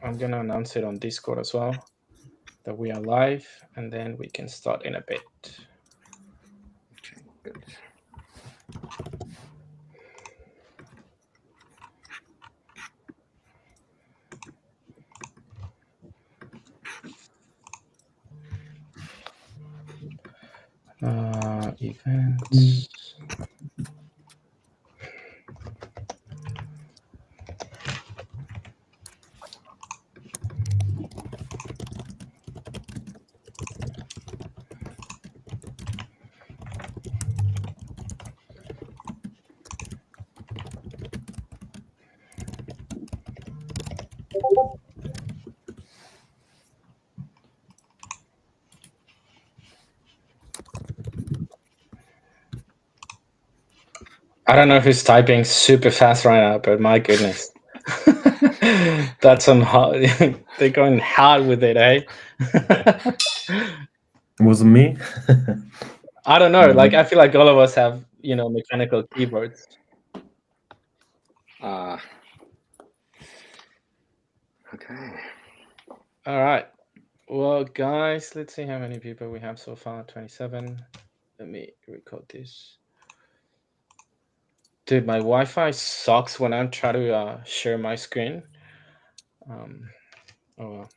I'm gonna announce it on Discord as well that we are live, and then we can start in a bit. Okay, good. Events. I don't know who's typing super fast right now, but my goodness. That's some hard. They're going hard with it, eh? It wasn't me. I don't know. Like, I feel like all of us have, mechanical keyboards. Okay. All right. Well, guys, let's see how many people we have so far. 27. Let me record this. Dude, my Wi-Fi sucks when I'm trying to share my screen. Oh well.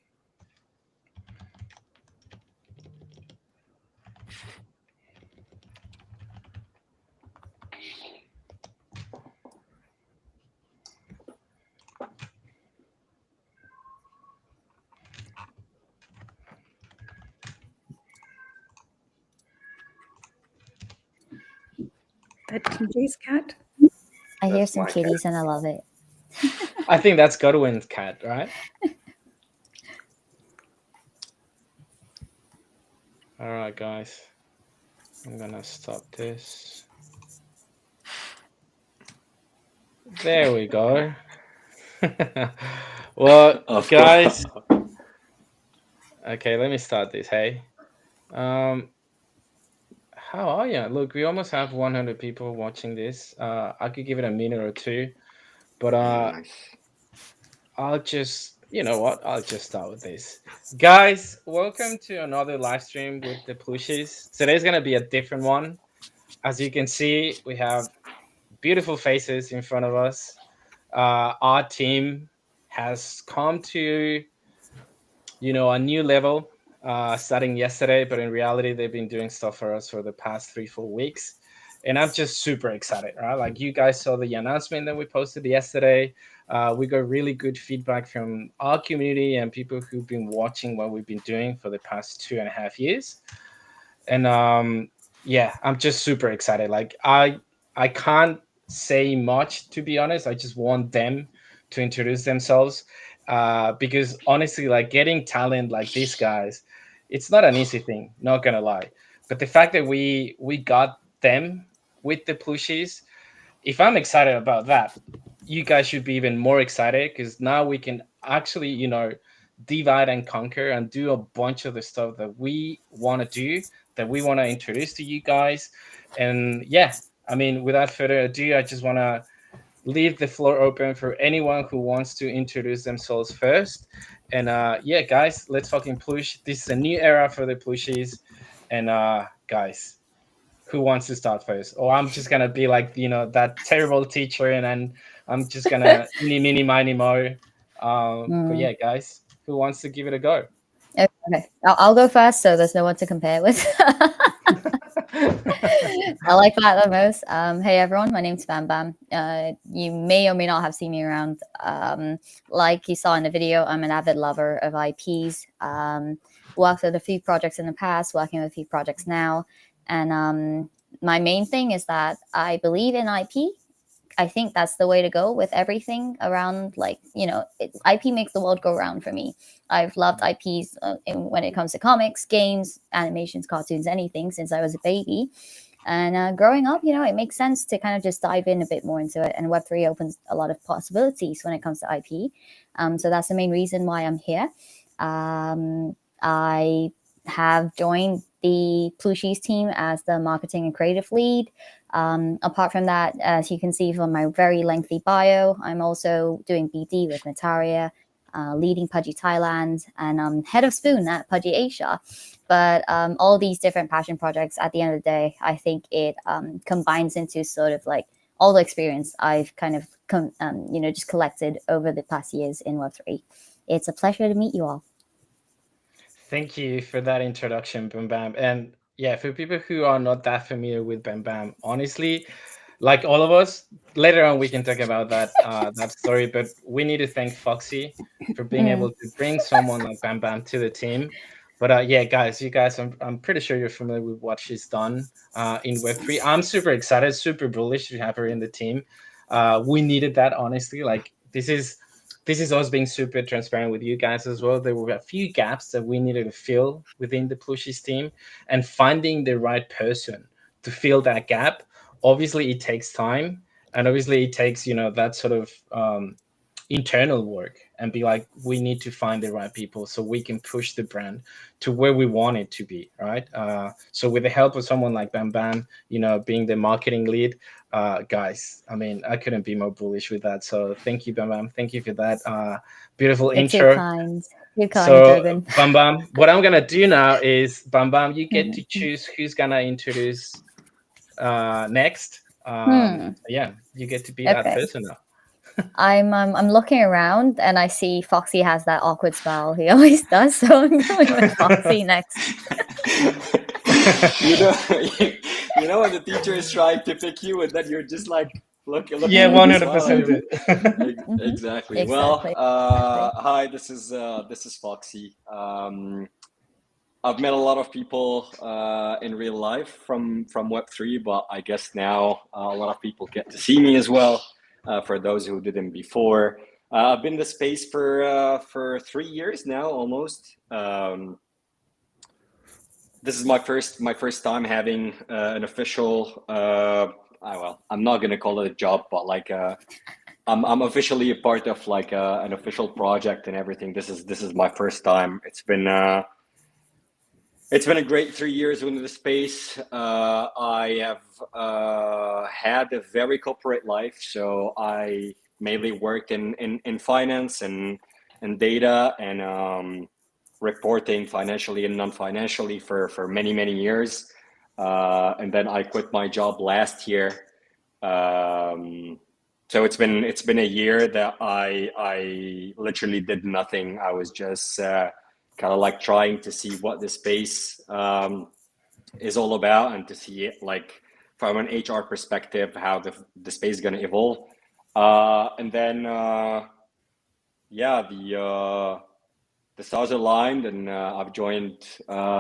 That TJ's cat? I hear That's some my cat. kitties and I love it. I think that's Godwin's cat, right? All right, guys. I'm gonna stop this. There we go. Well, Of guys. course. Okay, let me start this. Hey, how are you? Look, we almost have 100 people watching this. I could give it a minute or two, but Nice. I'll just, you know what? I'll just start with this. Guys, welcome to another live stream with the Plooshies. Today's gonna be a different one. As you can see, we have beautiful faces in front of us. Our team has come to, a new level starting yesterday, but in reality, they've been doing stuff for us for the past 3-4 weeks. And I'm just super excited, right? Like, you guys saw the announcement that we posted yesterday. We got really good feedback from our community and people who've been watching what we've been doing for the past 2.5 years. And yeah, I'm just super excited. Like, I can't say much, to be honest. I just want them to introduce themselves because honestly, like, getting talent like these guys, it's not an easy thing, not gonna lie. But the fact that we got them with the Plooshies, if I'm excited about that, you guys should be even more excited because now we can actually, divide and conquer and do a bunch of the stuff that we want to do, that we want to introduce to you guys. And yeah, I mean, without further ado, I just want to leave the floor open for anyone who wants to introduce themselves first. And yeah, guys, let's fucking push. This is a new era for the Plooshies. And guys, who wants to start first? Or I'm just gonna be like, that terrible teacher, and then I'm just gonna eeny, meeny, miny, mo. But yeah, guys, who wants to give it a go? Okay, I'll go first, so there's no one to compare with. I like that the most. Hey everyone, my name's Bam Bam. You may or may not have seen me around. Like you saw in the video, I'm an avid lover of IPs. Worked with a few projects in the past, working with a few projects now. And my main thing is that I believe in IP. I think that's the way to go with everything around, like, IP makes the world go round for me. I've loved IPs when it comes to comics, games, animations, cartoons, anything since I was a baby. And growing up, it makes sense to kind of just dive in a bit more into it. And Web3 opens a lot of possibilities when it comes to IP. So that's the main reason why I'm here. I have joined the Plooshies team as the marketing and creative lead. Apart from that, as you can see from my very lengthy bio, I'm also doing BD with Nataria. leading Pudgy Thailand, and head of Spoon at Pudgy Asia. But all these different passion projects, at the end of the day, I think it combines into sort of like all the experience I've kind of just collected over the past years in Web3. It's a pleasure to meet you all. Thank you for that introduction, Bam Bam. And yeah, for people who are not that familiar with Bam Bam, honestly, like all of us, later on we can talk about that story. But we need to thank Foxy for being able to bring someone like Bam Bam to the team. But yeah, guys, you guys, I'm pretty sure you're familiar with what she's done in Web3. I'm super excited, super bullish to have her in the team. We needed that, honestly. Like this is us being super transparent with you guys as well. There were a few gaps that we needed to fill within the Plooshies team, and finding the right person to fill that gap. Obviously, it takes time, and obviously, it takes that sort of internal work, and be like, we need to find the right people so we can push the brand to where we want it to be, right? So with the help of someone like Bam Bam, being the marketing lead, guys, I mean, I couldn't be more bullish with that. So thank you, Bam Bam. Thank you for that beautiful You're intro. Too kind. Too kind, So Durban. Bam Bam, what I'm gonna do now is, Bam Bam, you get to choose who's gonna introduce next. Yeah, you get to be that Okay. person now. I'm looking around and I see Foxy has that awkward smile he always does, so I'm going with Foxy next. you know when the teacher is trying to pick you, and then you're just like looking. Yeah, 100%. Exactly. Well, hi. This is Foxy. I've met a lot of people in real life from Web3, but I guess now a lot of people get to see me as well. For those who didn't before, I've been in the space for 3 years now, almost. This is my first time having an official. Well, I'm not gonna call it a job, but like I'm officially a part of like an official project and everything. This is my first time. It's been a great 3 years in the space. I have had a very corporate life, so I mainly worked in finance and data and reporting financially and non-financially for many years. And then I quit my job last year. So it's been a year that I literally did nothing. I was just kind of like trying to see what the space is all about, and to see it like from an HR perspective, how the space is going to evolve. And then the stars aligned, and I've joined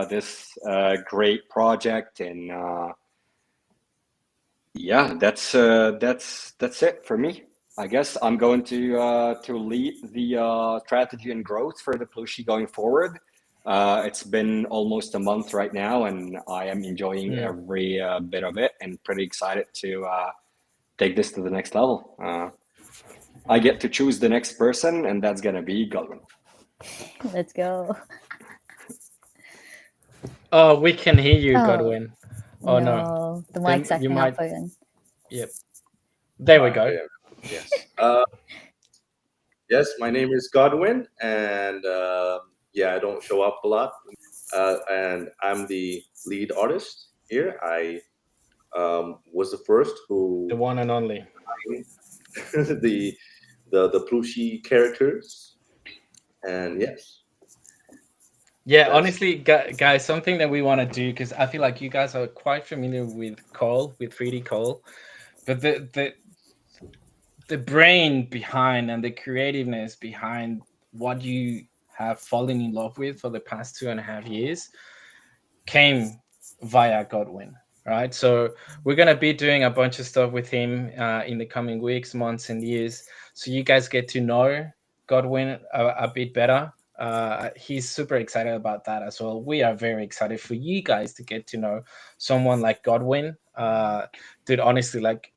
this great project, and that's it for me. I guess I'm going to lead the strategy and growth for the Plooshie going forward. It's been almost a month right now, and I am enjoying every bit of it, and pretty excited to take this to the next level. I get to choose the next person, and that's gonna be Godwin. Let's go. Oh, we can hear you, Godwin. Oh no, the mic's acting up again. Yep. There we go. Yes. Yes, my name is Godwin, and I don't show up a lot, and I'm the lead artist here. I was the first who The one and only. the Plooshy characters, and yes. Yeah, honestly, guys, something that we want to do, because I feel like you guys are quite familiar with 3D Call, but the brain behind and the creativeness behind what you have fallen in love with for the past 2.5 years came via Godwin, right? So we're gonna be doing a bunch of stuff with him in the coming weeks, months, and years, so you guys get to know Godwin a bit better. He's super excited about that as well. We are very excited for you guys to get to know someone like Godwin. Dude, honestly, like,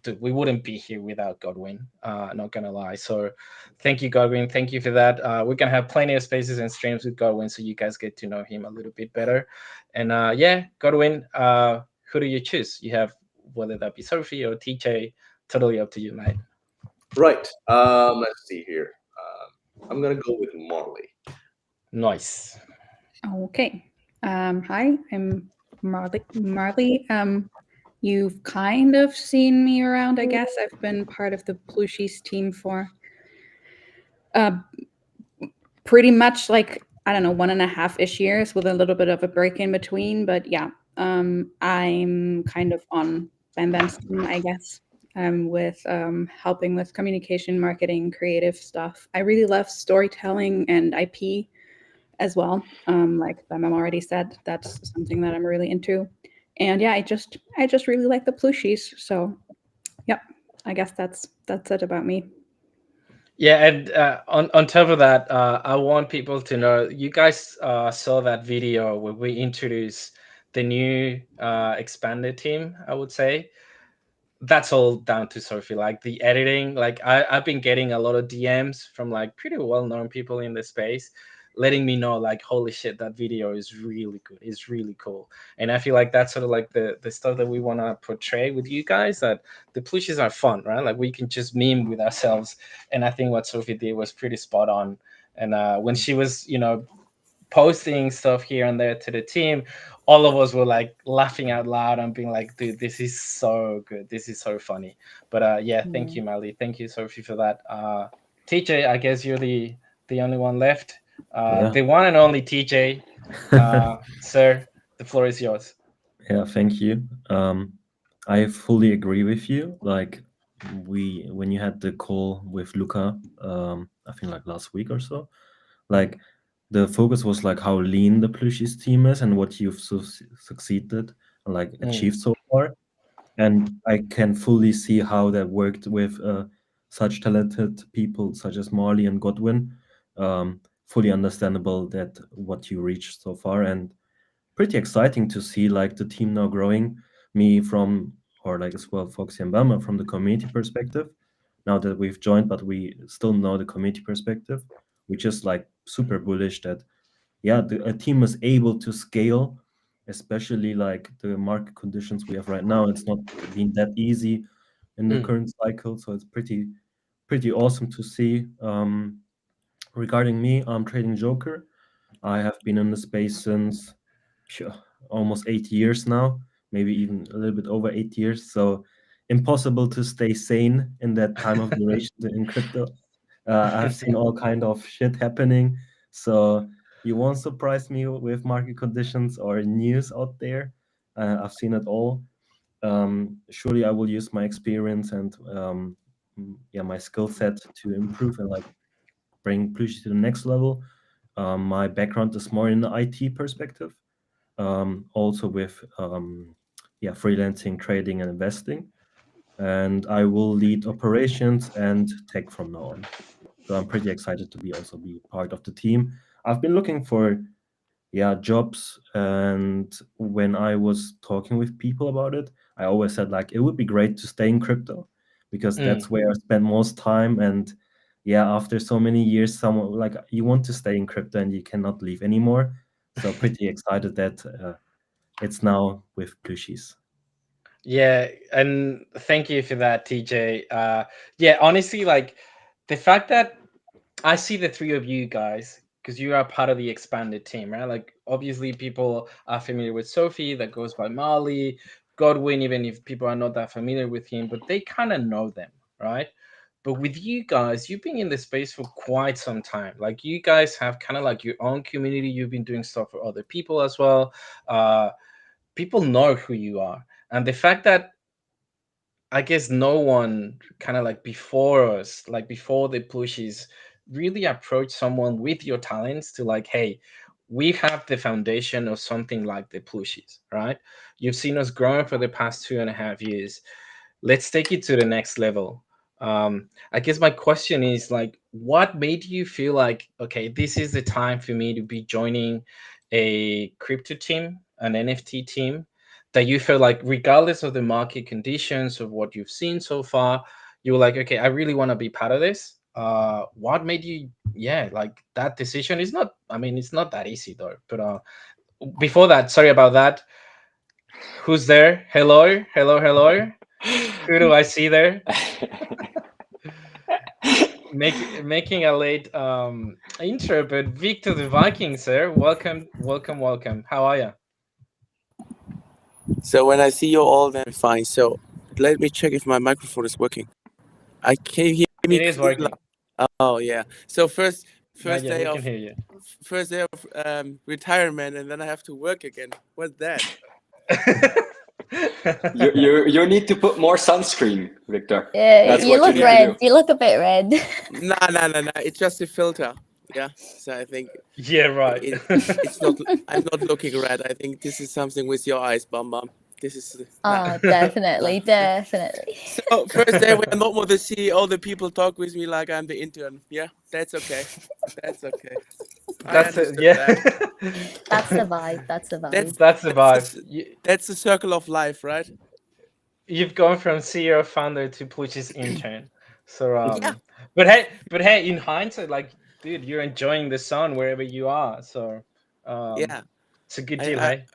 dude, we wouldn't be here without Godwin. Not gonna lie. So thank you, Godwin. Thank you for that. We're gonna have plenty of spaces and streams with Godwin, so you guys get to know him a little bit better. And Godwin, who do you choose? You have, whether that be Sophie or TJ, totally up to you, mate. Right. Let's see here. I'm gonna go with Marley. Nice. Okay. Hi, I'm Marley. You've kind of seen me around, I guess. I've been part of the Plooshies team for uh, pretty much like, I don't know, 1.5-ish years with a little bit of a break in between. But yeah, I'm kind of on Bam Bam's team, I guess. With helping with communication, marketing, creative stuff. I really love storytelling and IP as well. Like Bam Bam already said, that's something that I'm really into. And yeah, I just really like the plushies. So yep, I guess that's it about me. Yeah, and on top of that, I want people to know you guys saw that video where we introduced the new expanded team. I would say that's all down to Sophie. Like the editing, like I've been getting a lot of DMs from like pretty well known people in the space, letting me know like, holy shit, that video is really good. It's really cool. And I feel like that's sort of like the stuff that we want to portray with you guys. That the plushes are fun, right? Like we can just meme with ourselves. And I think what Sophie did was pretty spot on. And when she was, posting stuff here and there to the team, all of us were like laughing out loud and being like, dude, this is so good, this is so funny. But yeah, thank you, Mali, thank you, Sophie, for that. TJ, I guess you're the only one left, Yeah. the one and only TJ. Sir, the floor is yours. Yeah, thank you. I fully agree with you. Like when you had the call with Luca, I think like last week or so, like the focus was like how lean the Plooshies team is and what you've succeeded and like achieved so far. And I can fully see how that worked with such talented people such as Marley and Godwin. Fully understandable that what you reached so far, and pretty exciting to see like the team now growing. Me from, or like as well Foxy and Bama from the community perspective. Now that we've joined, but we still know the community perspective, which is like super bullish that yeah, a team is able to scale, especially like the market conditions we have right now. It's not been that easy in the current cycle, so it's pretty awesome to see. Regarding me, I'm trading Joker. I have been in the space since phew, almost 8 years now, maybe even a little bit over 8 years. So impossible to stay sane in that time of duration in crypto. I've seen all kind of shit happening. So you won't surprise me with market conditions or news out there. I've seen it all. Surely I will use my experience and yeah, my skill set to improve and like bring Plushi to the next level. My background is more in the IT perspective, also with yeah, freelancing, trading, and investing. And I will lead operations and tech from now on. So I'm pretty excited to be part of the team. I've been looking for yeah, jobs, and when I was talking with people about it, I always said like it would be great to stay in crypto because that's where I spend most time. And yeah, after so many years, someone like you want to stay in crypto and you cannot leave anymore. So pretty excited that it's now with Plooshies. Yeah, and thank you for that, TJ. Yeah, honestly, like the fact that I see the three of you guys because you are part of the expanded team, right? Like obviously people are familiar with Sophie that goes by Marley, Godwin, even if people are not that familiar with him, but they kind of know them, right? But with you guys, you've been in the space for quite some time. Like you guys have kind of like your own community. You've been doing stuff for other people as well. People know who you are. And the fact that I guess no one kind of like before us, like before the pushes, really approach someone with your talents to like, hey, we have the foundation of something like the plushies, right? You've seen us growing for the past 2.5 years. Let's take it to the next level. I guess my question is like, what made you feel like, okay, this is the time for me to be joining a crypto team, an NFT team, that you feel like regardless of the market conditions of what you've seen so far, you were like, okay, I really want to be part of this. What made you, yeah, like that decision is not, I mean, it's not that easy though. But before that, sorry about that. Who's there? Hello, hello, hello. Who do I see there? making a late intro, but Victor the Viking, sir, welcome. How are you? So when I see you all, then fine. So let me check if my microphone is working. I can you hear me. It is clearly? working. Oh yeah. So first Yeah, day we of can hear you. first day of retirement, and then I have to work again. What's that? You need to put more sunscreen, Victor. Yeah, That's you what look you need red. to do. You look a bit red. Nah. It's just a filter. Yeah. So I think Yeah, right. it's not. I'm not looking red. I think this is something with your eyes, Bum Bum. This is. Oh, definitely. So first day when I'm not with the CEO, the people talk with me like I'm the intern. Yeah, that's okay. That's okay. I That's it. understood Yeah. that. That's the vibe. That's the vibe. That's the vibe. That's the circle of life, right? You've gone from CEO founder to Plooshies intern. So Yeah. but hey, in hindsight, like, dude, you're enjoying the sun wherever you are. So Yeah. it's a good I deal, I, hey?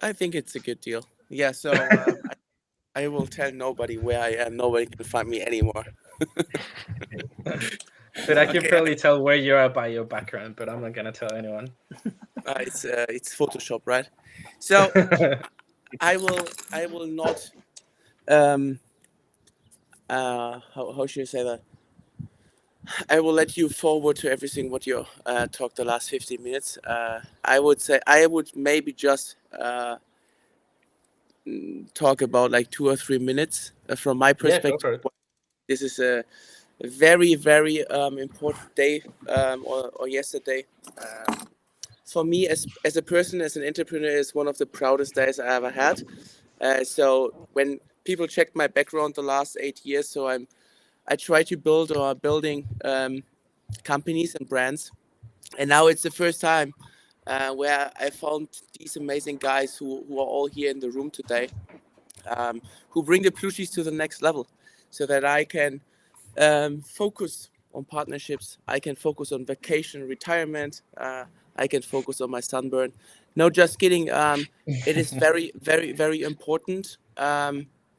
I think it's a good deal. Yeah. So I will tell nobody where I am. Nobody can find me anymore. But I can Okay. probably tell where you are by your background, but I'm not gonna tell anyone. It's Photoshop, right? So I will not how should I say that? I will let you forward to everything what you talked the last 15 minutes. I would say I would maybe just talk about like 2 or 3 minutes from my Yeah, go perspective. for it. This is a very important day or yesterday. For me, as a person, as an entrepreneur, is one of the proudest days I ever had. So when people checked my background the last 8 years, so I try to build or building companies and brands, and now it's the first time where I found these amazing guys who are all here in the room today, who bring the Plooshies to the next level, so that I can focus on partnerships. I can focus on vacation, retirement. I can focus on my sunburn. No, just kidding. It is very important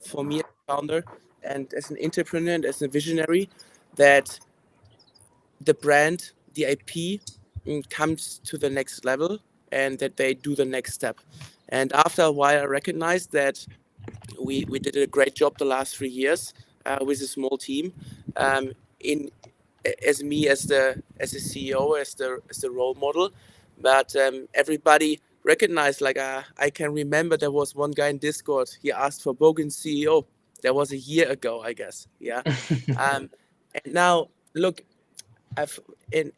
for me as a founder and as an entrepreneur and as a visionary that the brand, the IP, comes to the next level and that they do the next step. And after a while, I recognized that we did a great job the last 3 years with a small team. In as me as the CEO, as the role model, but everybody recognized. Like I can remember there was one guy in Discord. He asked for Bogan's CEO. That was a year ago, I guess. Yeah. And now look, I've in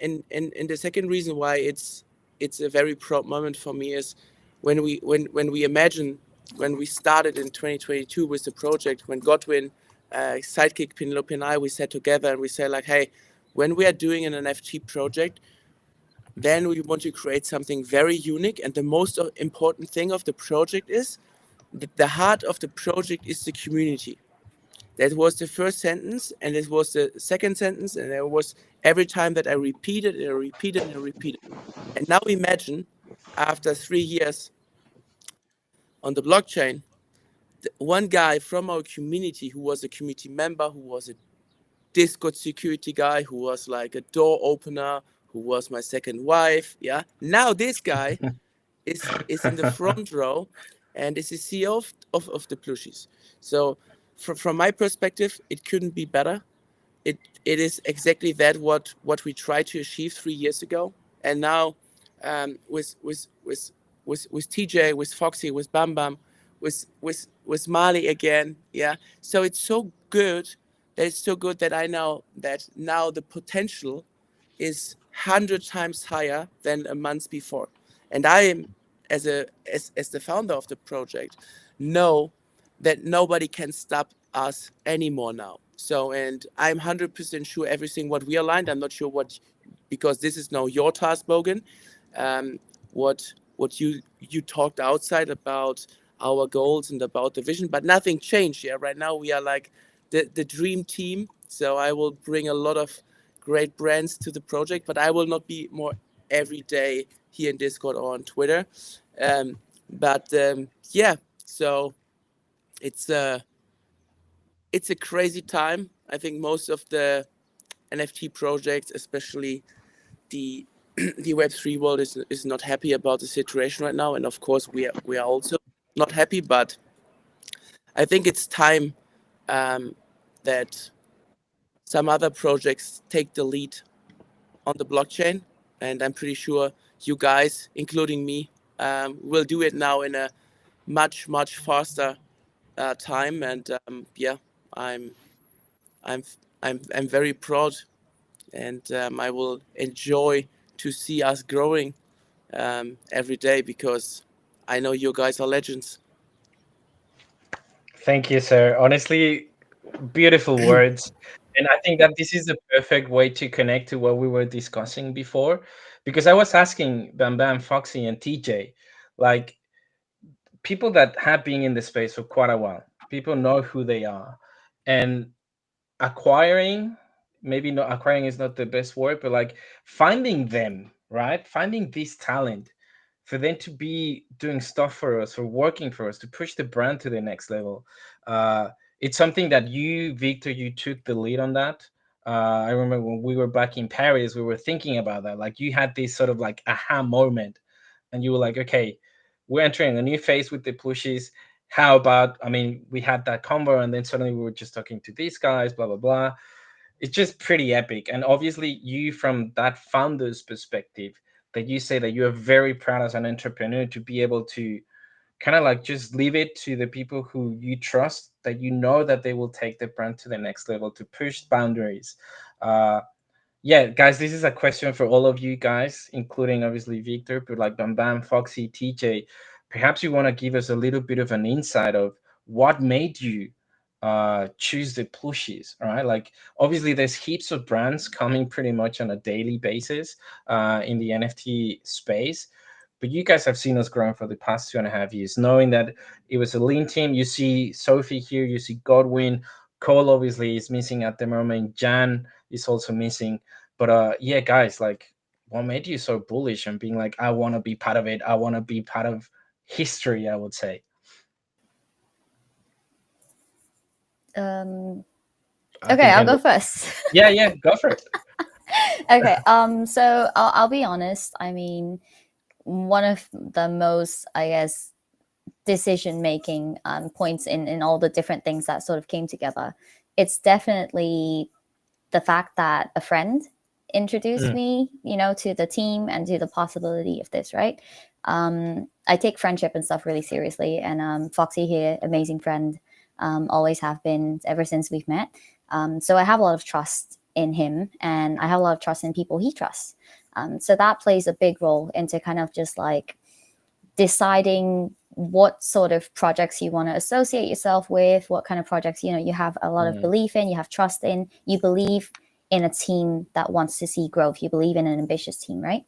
the second reason why it's a very proud moment for me is when we imagine when we started in 2022 with the project, when Godwin, sidekick Penelope and I, we sat together and we said like, hey, when we are doing an NFT project, then we want to create something very unique, and the most important thing of the project is that the heart of the project is the community. That was the first sentence, and it was the second sentence, and it was every time that I repeated and repeated and repeated. And now imagine, after 3 years on the blockchain, one guy from our community who was a community member, who was a Discord security guy, who was like a door opener, who was my second wife. Yeah. Now this guy is in the front row and is the CEO of the Plooshies. So from my perspective, it couldn't be better. It is exactly that what we tried to achieve 3 years ago. And now with TJ, with Foxy, with Bam Bam, with Mali again. Yeah. So it's so good that I know that now the potential is 100 times higher than a month before. And I am, as the founder of the project, know that nobody can stop us anymore now. So, and I'm 100% sure everything what we aligned. I'm not sure what, because this is now your task, Bogan. What you talked outside about our goals and about the vision, but nothing changed. Yeah, right now we are like the dream team. So I will bring a lot of great brands to the project, but I will not be more every day here in Discord or on Twitter. But yeah, so it's a crazy time. I think most of the NFT projects, especially the the Web3 world is not happy about the situation right now, and of course we are also not happy. But I think it's time that some other projects take the lead on the blockchain, and I'm pretty sure you guys, including me, will do it now in a much faster time. And yeah, I'm very proud, and I will enjoy to see us growing every day, because I know you guys are legends. Thank you, sir. Honestly, beautiful words. And I think that this is the perfect way to connect to what we were discussing before. Because I was asking Bam Bam, Foxy, and TJ, like people that have been in the space for quite a while, people know who they are. And acquiring, maybe not acquiring is not the best word, but like finding them, right? Finding this talent for them to be doing stuff for us, for working for us, to push the brand to the next level. Uh, it's something that you, Victor, you took the lead on that. I remember when we were back in Paris, we were thinking about that. Like you had this sort of like aha moment, and you were like, okay, we're entering a new phase with the Plooshies. How about, I mean, we had that convo, and then suddenly we were just talking to these guys, blah, blah, blah. It's just pretty epic. And obviously, you, from that founder's perspective, that you say that you are very proud as an entrepreneur to be able to kind of like just leave it to the people who you trust, that you know that they will take the brand to the next level, to push boundaries. Yeah, guys, this is a question for all of you guys, including obviously Victor, but like Bam Bam, Foxy, TJ. Perhaps you want to give us a little bit of an insight of what made you choose the Plooshies. All right, like obviously there's heaps of brands coming pretty much on a daily basis in the NFT space, but you guys have seen us growing for the past 2.5 years, knowing that it was a lean team. You see Sophie here, you see Godwin, Cole obviously is missing at the moment, Jan is also missing. But yeah, guys, like what made you so bullish and being like, I want to be part of it, I want to be part of history, I would say. Okay, can I'll handle go first. Yeah, go for it. Okay, so I'll be honest. I mean, one of the most, I guess, decision making points in all the different things that sort of came together, it's definitely the fact that a friend introduced me, to the team and to the possibility of this, right? I take friendship and stuff really seriously, and Foxy here, amazing friend, always have been ever since we've met. So I have a lot of trust in him, and I have a lot of trust in people he trusts. So that plays a big role into kind of just like deciding what sort of projects you want to associate yourself with, what kind of projects, you have a lot of belief in, you have trust in, you believe in a team that wants to see growth, you believe in an ambitious team, right?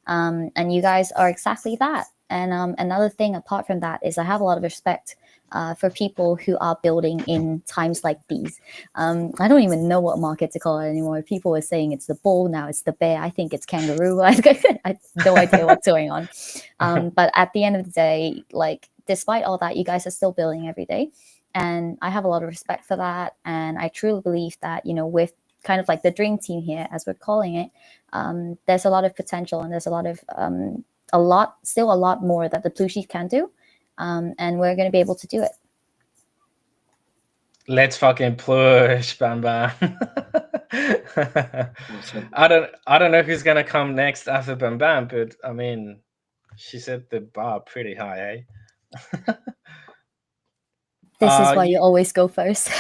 And you guys are exactly that. And another thing apart from that is I have a lot of respect for people who are building in times like these. I don't even know what market to call it anymore. People were saying it's the bull, now it's the bear. I think it's kangaroo. I have no idea what's going on. But at the end of the day, like despite all that, you guys are still building every day. And I have a lot of respect for that. And I truly believe that, with kind of like the dream team here, as we're calling it, there's a lot of potential, and there's a lot of still a lot more that the Plooshies can do. And we're going to be able to do it. Let's fucking push, Bam Bam. I don't know who's gonna come next after Bam Bam, but I mean, she set the bar pretty high, eh? This is why you always go first.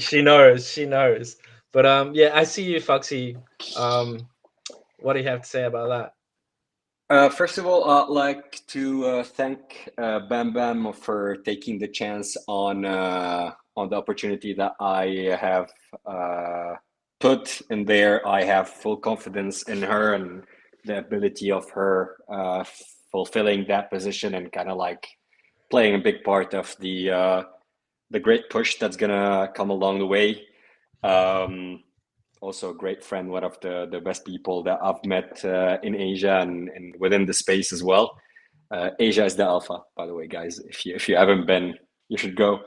She knows. But yeah, I see you, Foxy. What do you have to say about that? First of all, I'd like to thank Bam Bam for taking the chance on the opportunity that I have put in there. I have full confidence in her and the ability of her fulfilling that position and kind of like playing a big part of the great push that's gonna come along the way. Also a great friend, one of the best people that I've met in Asia and within the space as well. Asia is the alpha, by the way, guys. If you haven't been, you should go.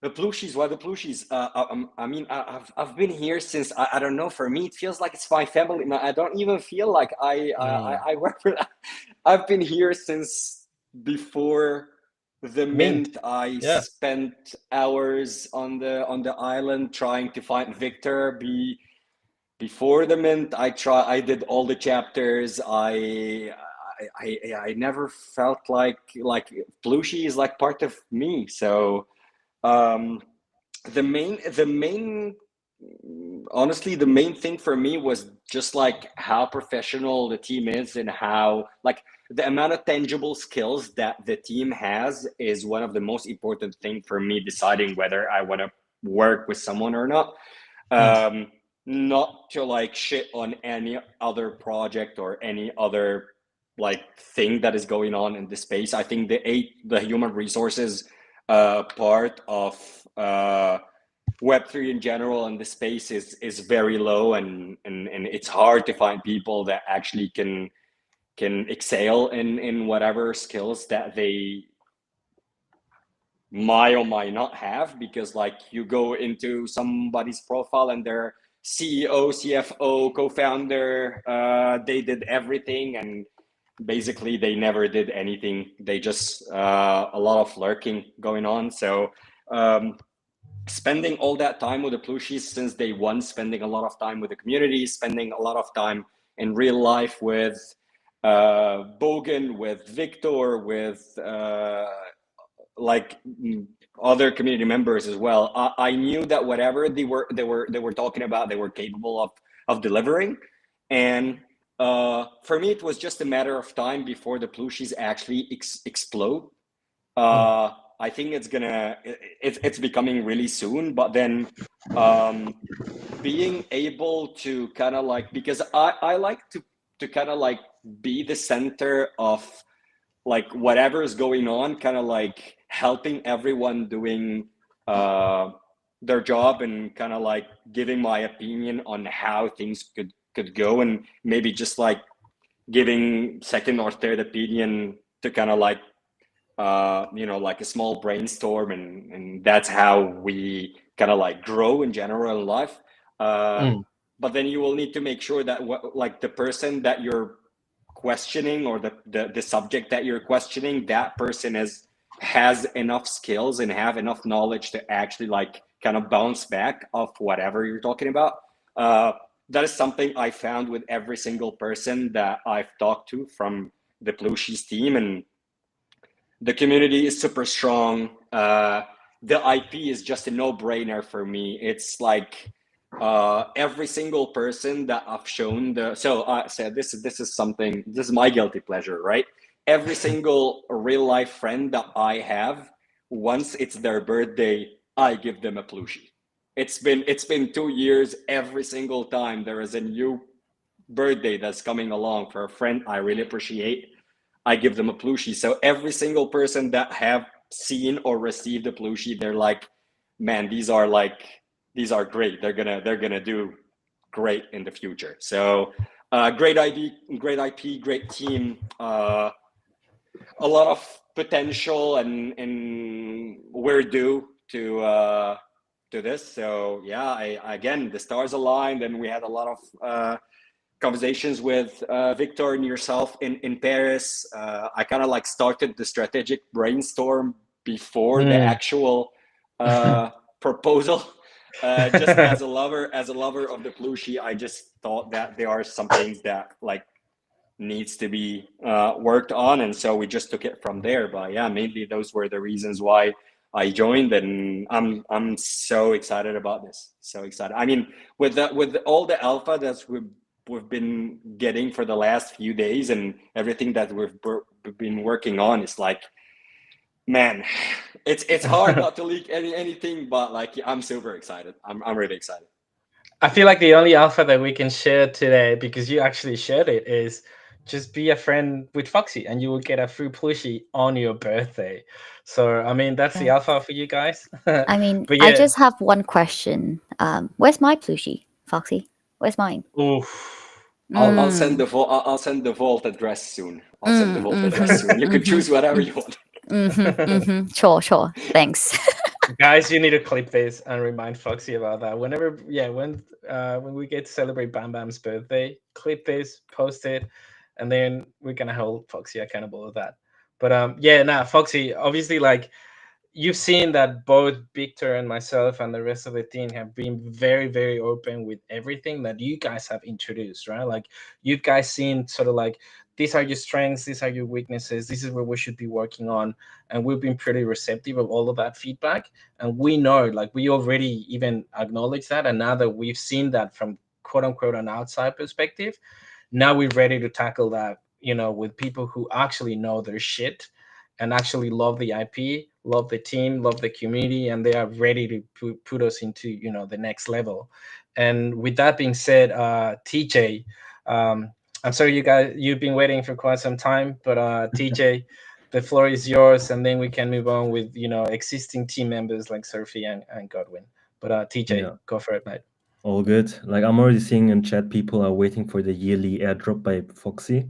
The Plooshies, why the Plooshies? I mean, I've been here since I don't know. For me, it feels like it's my family. I don't even feel like I work for that. I've been here since before the mint. I spent hours on the island trying to find Victor. Before the mint, I did all the chapters. I never felt like Plooshy is like part of me. So the main honestly, the main thing for me was just like how professional the team is, and how like the amount of tangible skills that the team has is one of the most important thing for me deciding whether I want to work with someone or not. Not to like shit on any other project or any other like thing that is going on in the space. I think the human resources part of Web3 in general and the space is very low, and it's hard to find people that actually can excel in whatever skills that they might or might not have, because like you go into somebody's profile and they're CEO, CFO, co-founder, they did everything, and basically they never did anything. They just a lot of lurking going on. So spending all that time with the Plooshies since day one, spending a lot of time with the community, spending a lot of time in real life with Bogan, with Victor, with like other community members as well. I knew that whatever they were talking about, they were capable of delivering. And for me, it was just a matter of time before the Plooshies actually explode. I think it's becoming really soon, but then being able to kind of like, because I like to kind of like be the center of like whatever is going on, kind of like helping everyone doing their job, and kind of like giving my opinion on how things could go, and maybe just like giving second or third opinion to kind of like like a small brainstorm, and that's how we kind of like grow in general in life. But then you will need to make sure that like the person that you're questioning, or the subject that you're questioning, that person has enough skills and have enough knowledge to actually like kind of bounce back off whatever you're talking about. That is something I found with every single person that I've talked to from the Plooshies team, and the community is super strong. The IP is just a no-brainer for me. It's like every single person that I've shown this is my guilty pleasure, right? Every single real life friend that I have, once it's their birthday, I give them a Plooshie. It's been 2 years. Every single time there is a new birthday that's coming along for a friend I really appreciate, I give them a Plooshie. So every single person that have seen or received a Plooshie, they're like, man, these are great. They're gonna do great in the future. So great IP, great team, a lot of potential, and we're due to this. So yeah, again, the stars aligned, and we had a lot of conversations with Victor and yourself in Paris. I kind of like started the strategic brainstorm before the actual proposal. Just as a lover of the Plooshie, I just thought that there are some things that like needs to be worked on, and so we just took it from there. But yeah, mainly those were the reasons why I joined, and I'm so excited about this. So excited. I mean, with all the alpha that we've been getting for the last few days, and everything that we've been working on, is like, man, it's hard not to leak anything, but like I'm super excited. I'm really excited. I feel like the only alpha that we can share today, because you actually shared it, is just be a friend with Foxy and you will get a free Plushie on your birthday. So I mean, that's the alpha for you guys. I mean, But yeah. I just have one question. Where's my Plushie, Foxy? Where's mine? Oof. I'll send the vault address soon. I'll send the vault address soon. You can choose whatever you want. Sure. Thanks. Guys, you need to clip this and remind Foxy about that. Whenever, yeah, when we get to celebrate Bam Bam's birthday, clip this, post it, and then we're gonna hold Foxy accountable of that. But yeah, nah, Foxy, obviously, like you've seen that both Victor and myself and the rest of the team have been very, very open with everything that you guys have introduced, right? Like you guys seen sort of like these are your strengths, these are your weaknesses, this is where we should be working on, and we've been pretty receptive of all of that feedback. And we know, like we already even acknowledge that, and now that we've seen that from quote unquote an outside perspective, now we're ready to tackle that, with people who actually know their shit and actually love the IP, love the team, love the community, and they are ready to put us into the next level. And with that being said, TJ, um, I'm sorry you've been waiting for quite some time, but TJ, the floor is yours, and then we can move on with existing team members like Surfy and Godwin. But TJ, Yeah, go for it, mate. all good. Like I'm already seeing in chat, people are waiting for the yearly airdrop by Foxy.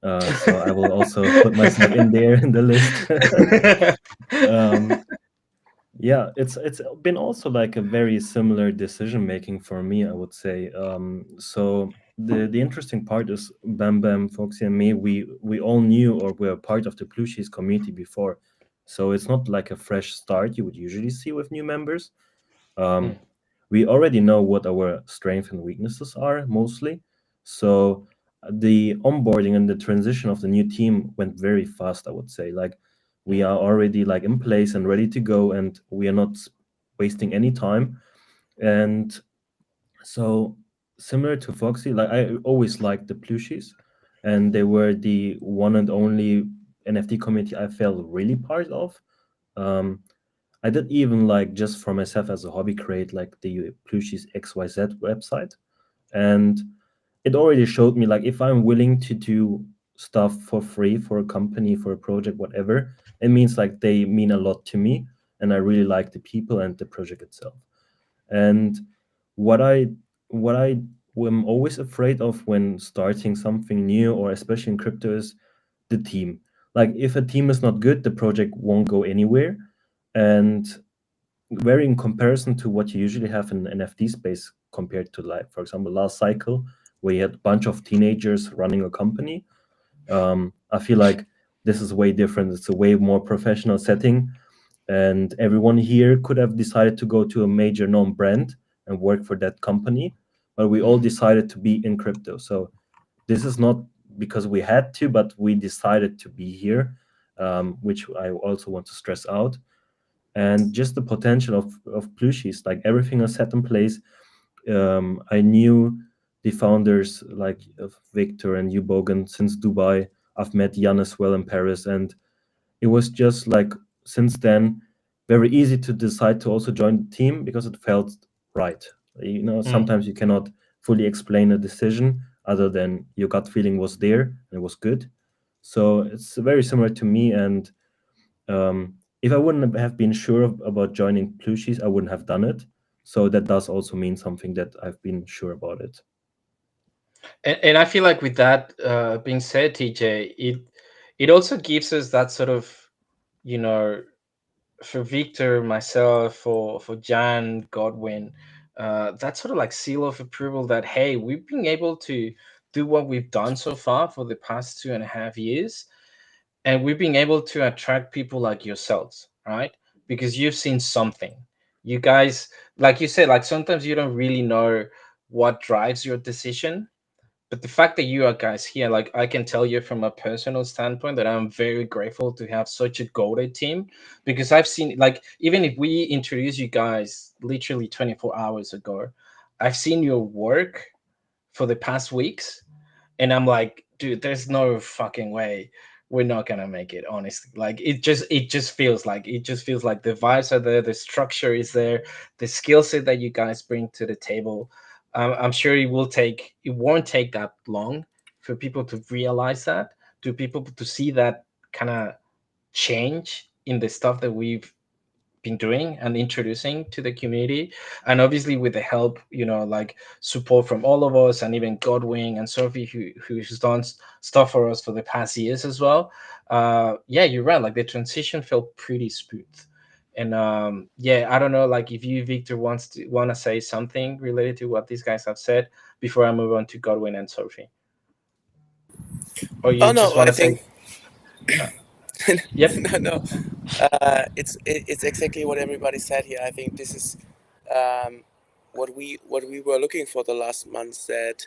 So I will also put myself in there in the list. um, yeah, it's been also like a very similar decision making for me, I would say. So the interesting part is Bam Bam, Foxy, and me. We all knew or were part of the Plooshies community before, so it's not like a fresh start you would usually see with new members. Um, Mm. we already know what our strengths and weaknesses are mostly. So the onboarding and the transition of the new team went very fast, I would say. Like we are already like in place and ready to go, and we are not wasting any time. And so similar to Foxy, like I always liked the Plooshies, and they were the one and only NFT community I felt really part of. Um, I did even like just for myself as a hobby create like the Plooshies XYZ website, and it already showed me like if I'm willing to do stuff for free for a company, for a project, whatever, it means like they mean a lot to me, and I really like the people and the project itself. And what I what I am always afraid of when starting something new, or especially in crypto, is the team. Like if a team is not good, the project won't go anywhere. And very in comparison to what you usually have in NFT space compared to, like, for example, last cycle where you had a bunch of teenagers running a company. I feel like this is way different. It's a way more professional setting, and everyone here could have decided to go to a major known brand and work for that company, but we all decided to be in crypto. So this is not because we had to, but we decided to be here, which I also want to stress out. And just the potential of Plooshies, like everything is set in place. I knew the founders like Victor and Ubogan since Dubai. I've met Jan as well in Paris, and it was just like since then very easy to decide to also join the team because it felt right. Mm. Sometimes you cannot fully explain a decision other than your gut feeling was there and it was good. So it's very similar to me. And if I wouldn't have been sure about joining Plooshies, I wouldn't have done it. So that does also mean something that I've been sure about it. And I feel like with that being said, TJ, it also gives us that sort of, you know, for Victor, myself, for Jan, Godwin, that sort of like seal of approval that hey, we've been able to do what we've done so far for the past 2.5 years, and we've been able to attract people like yourselves, right? Because you've seen something. You guys, like you said, like sometimes you don't really know what drives your decision, but the fact that you are guys here, like I can tell you from a personal standpoint that I'm very grateful to have such a goated team, because I've seen, like, even if we introduce you guys literally 24 hours ago, I've seen your work for the past weeks, and I'm like, dude, there's no fucking way we're not gonna make it. Honestly, like it just feels like the vibes are there, the structure is there, the skill set that you guys bring to the table. I'm sure it won't take that long for people to realize that, to people to see that kind of change in the stuff that we've been doing and introducing to the community. And obviously with the help, like support from all of us, and even Godwin and Sophie, who's done stuff for us for the past years as well. Yeah, you're right, like the transition felt pretty smooth. And yeah, I don't know, like if you, Victor, wanna say something related to what these guys have said before I move on to Godwin and Sophie, or you Oh just no, want I to say, think yep. no. It's exactly what everybody said here. I think this is what we were looking for the last months, that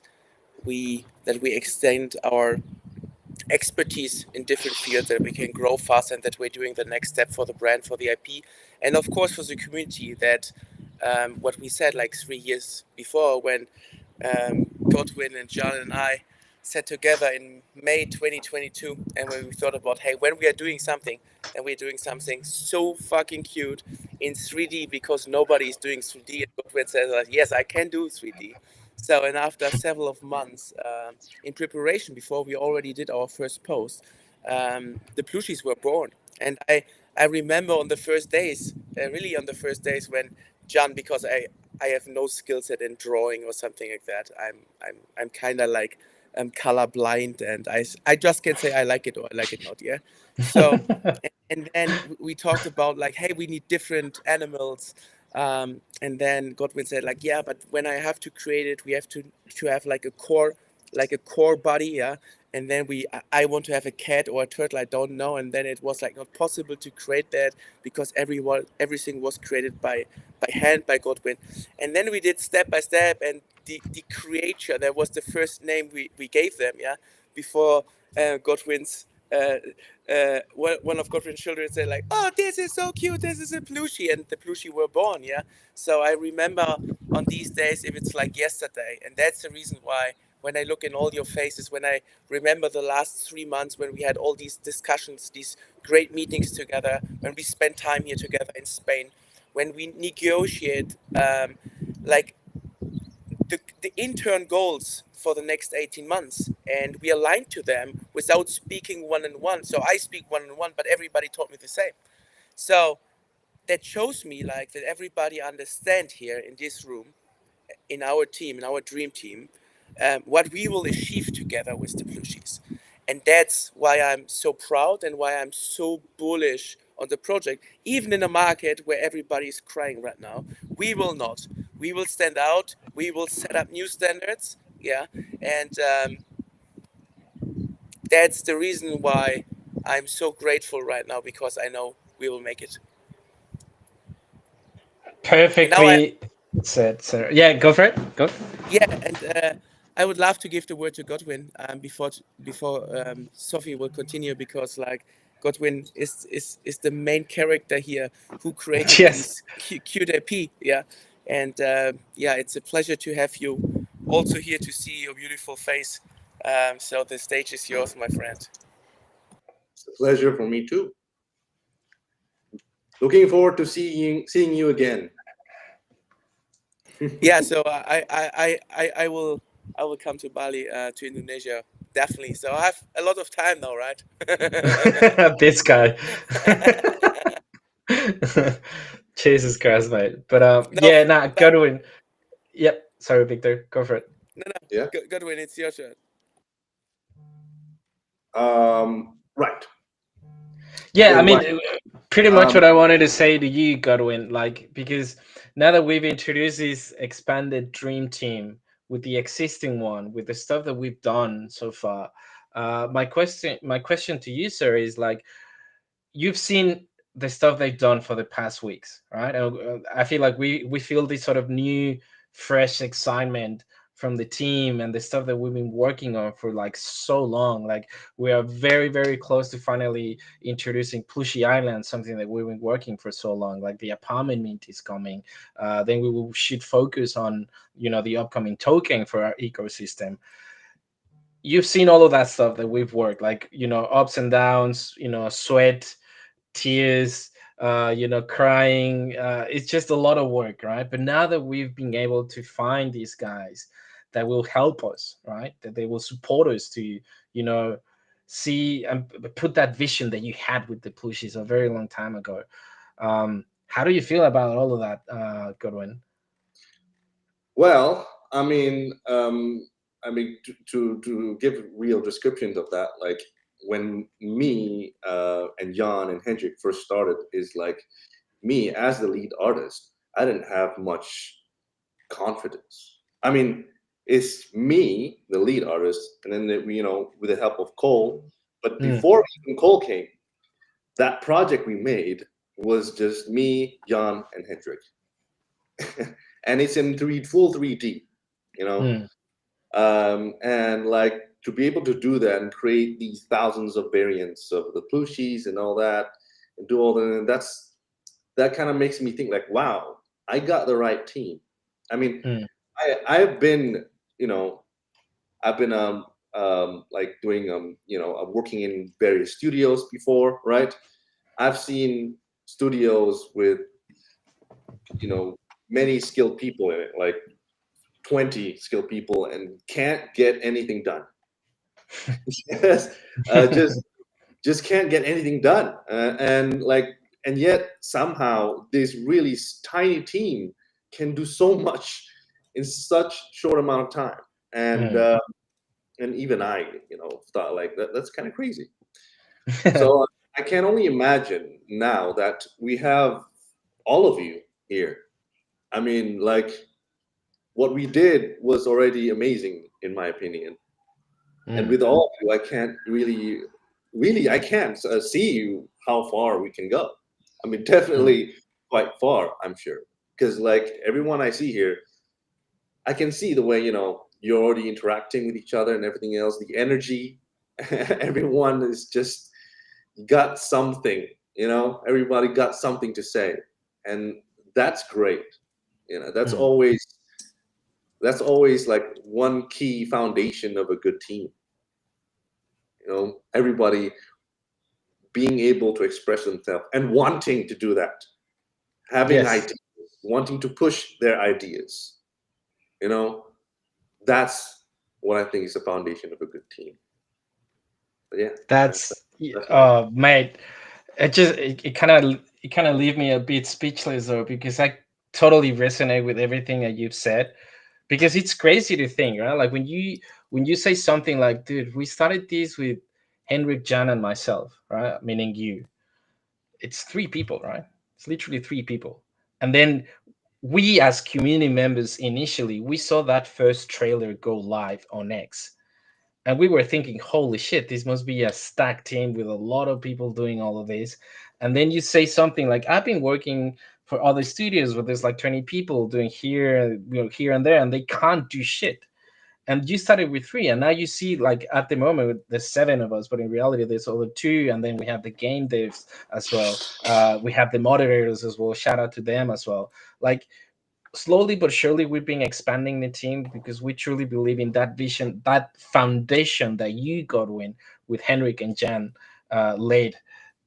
we extend our expertise in different fields, that we can grow fast, and that we're doing the next step for the brand, for the IP, and of course for the community. That what we said like 3 years before, when Godwin and John and I sat together in May 2022, and when we thought about, hey, when we are doing something, and we're doing something so fucking cute in 3D, because nobody is doing 3D, and Godwin says, like, yes, I can do 3D. So, and after several of months in preparation, before we already did our first post, the Plooshies were born. And I remember on the first days, really on the first days, when John, because I have no skill set in drawing or something like that. I'm kind of like color blind, and I just can say I like it or I like it not. Yeah. So and then we talked about like, hey, we need different animals. And then Godwin said like, yeah, but when I have to create it, we have to have like a core body, yeah. And then I want to have a cat or a turtle, I don't know. And then it was like not possible to create that, because everything was created by hand by Godwin. And then we did step by step, and the creature, that was the first name we gave them, yeah, before Godwin's one of Godwin's children said like, oh, this is so cute, this is a plushie, and the plushie were born, yeah. So I remember on these days if it's like yesterday, and that's the reason why when I look in all your faces, when I remember the last 3 months when we had all these discussions, these great meetings together, when we spent time here together in Spain, when we negotiate like the intern goals for the next 18 months, and we aligned to them without speaking one-on-one. So I speak one-on-one, but everybody told me the same. So that shows me like that everybody understand here in this room, in our team, in our dream team, what we will achieve together with the Plooshies. And that's why I'm so proud and why I'm so bullish on the project. Even in a market where everybody is crying right now, we will not. We will stand out. We will set up new standards. Yeah. And that's the reason why I'm so grateful right now, because I know we will make it. And now Perfectly said, sir. Yeah, go for it. Go. yeah, and I would love to give the word to Godwin before Sophie will continue, because like Godwin is the main character here, who created Yes. these cute AP, yeah, and yeah, it's a pleasure to have you also here to see your beautiful face. So the stage is yours, my friend. It's a pleasure for me too. Looking forward to seeing you again. Yeah, so I will come to Bali, to Indonesia, definitely. So I have a lot of time now, right? This guy. Jesus Christ, mate. But No, yeah, nah, but Godwin. Yep. Sorry, Victor. Go for it. no, Yeah. Godwin, it's your turn. Right. Yeah, I Well, mean, right. pretty much what I wanted to say to you, Godwin, like, because now that we've introduced this expanded dream team with the existing one, with the stuff that we've done so far, my question to you, sir, is like, you've seen the stuff they've done for the past weeks, right? I feel like we feel this sort of new, fresh excitement from the team and the stuff that we've been working on for like so long. Like we are very, very close to finally introducing Plooshy Island, something that we've been working for so long. Like the apartment mint is coming. Then should focus on the upcoming token for our ecosystem. You've seen all of that stuff that we've worked, like ups and downs, sweat, tears, crying. It's just a lot of work, right? But now that we've been able to find these guys that will help us, right? That they will support us to, see and put that vision that you had with the Plooshies a very long time ago. How do you feel about all of that, Godwin? Well, to give real descriptions of that, like when me and Jan and Hendrik first started, is like me as the lead artist, I didn't have much confidence. I mean, it's me, the lead artist, and then with the help of Cole. But before even Cole came, that project we made was just me, Jan, and Hendrik, and it's in full 3D, you know. And like to be able to do that and create these thousands of variants of the Plooshies and all that, and do all that kind of makes me think like, wow, I got the right team. I mean, I've been, I've been like doing working in various studios before, right? I've seen studios with many skilled people in it, like 20 skilled people, and can't get anything done. Yes, just can't get anything done, and yet somehow this really tiny team can do so much in such short amount of time, and even I thought like that's kind of crazy. So I can only imagine now that we have all of you here. I mean, like what we did was already amazing in my opinion, and with all of you, I can't really, I can't see you how far we can go. I mean, definitely quite far, I'm sure, because like everyone I see here, I can see the way you're already interacting with each other and everything else. The energy, everyone is just got something. Everybody got something to say, and that's great. That's always like one key foundation of a good team. Everybody being able to express themselves and wanting to do that, having ideas, wanting to push their ideas. That's what I think is the foundation of a good team. But yeah, That's mate. It kind of leave me a bit speechless though, because I totally resonate with everything that you've said. Because it's crazy to think, right? Like when you say something like, "Dude, we started this with Henrik, Jan, and myself," right? Meaning you. It's three people, right? It's literally three people, and then we as community members initially we saw that first trailer go live on X, and we were thinking, holy shit, this must be a stacked team with a lot of people doing all of this. And then you say something like, I've been working for other studios where there's like 20 people doing here, here and there, and they can't do shit. And you started with three, and now you see like at the moment there's seven of us, but in reality there's only two, and then we have the game devs as well. We have the moderators as well. Shout out to them as well. Like slowly but surely we've been expanding the team because we truly believe in that vision, that foundation that you, Godwin, with Henrik and Jan laid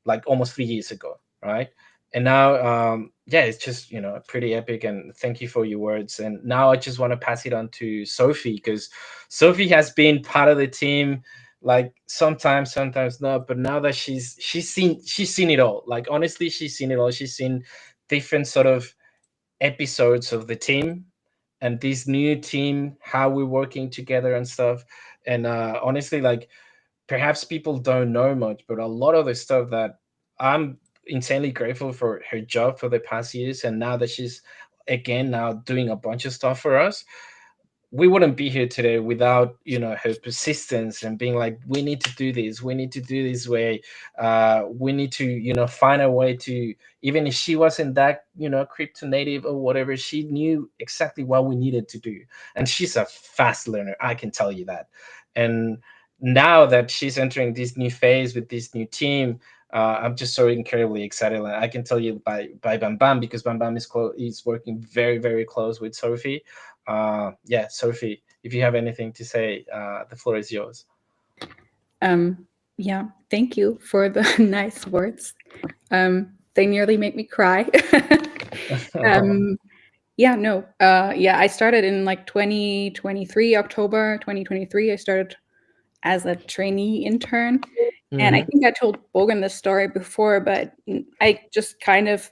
like almost 3 years ago, right? And now yeah, it's just pretty epic, and thank you for your words. And now I just want to pass it on to Sophie, because Sophie has been part of the team like sometimes not, but now that she's seen it all. Like honestly, she's seen it all. She's seen different sort of episodes of the team and this new team, how we're working together and stuff. And honestly, like perhaps people don't know much, but a lot of the stuff that I'm insanely grateful for her job for the past years, and now that she's again now doing a bunch of stuff for us, we wouldn't be here today without her persistence and being like, we need to do this, we need to do this way, we need to find a way to, even if she wasn't that crypto native or whatever, she knew exactly what we needed to do. And she's a fast learner, I can tell you that. And now that she's entering this new phase with this new team, I'm just so incredibly excited. I can tell you by Bam Bam, because Bam Bam is working very, very close with Sophie. Yeah, Sophie, if you have anything to say, the floor is yours. Yeah, thank you for the nice words. They nearly make me cry. Yeah, no. Yeah, I started in like 2023, October 2023. I started as a trainee intern. And I think I told Bogan this story before, but I just kind of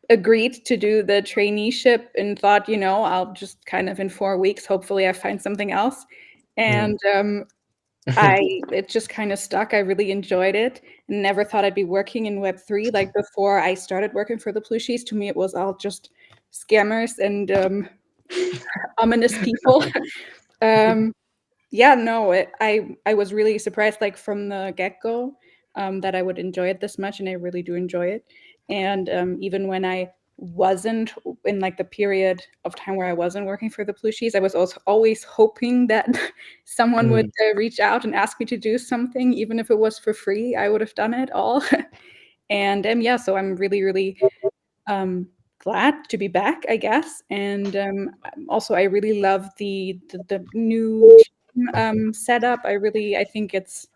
agreed to do the traineeship and thought, I'll just kind of in 4 weeks, hopefully I find something else. And it just kind of stuck. I really enjoyed it and never thought I'd be working in Web3. Like before I started working for the Plooshies, to me it was all just scammers and ominous people. Yeah, no, I was really surprised, like from the get-go, that I would enjoy it this much, and I really do enjoy it. And even when I wasn't in like the period of time where I wasn't working for the Plooshies, I was also always hoping that someone would reach out and ask me to do something, even if it was for free. I would have done it all. And yeah, so I'm really glad to be back, I guess. And also, I really love the new setup. I think it's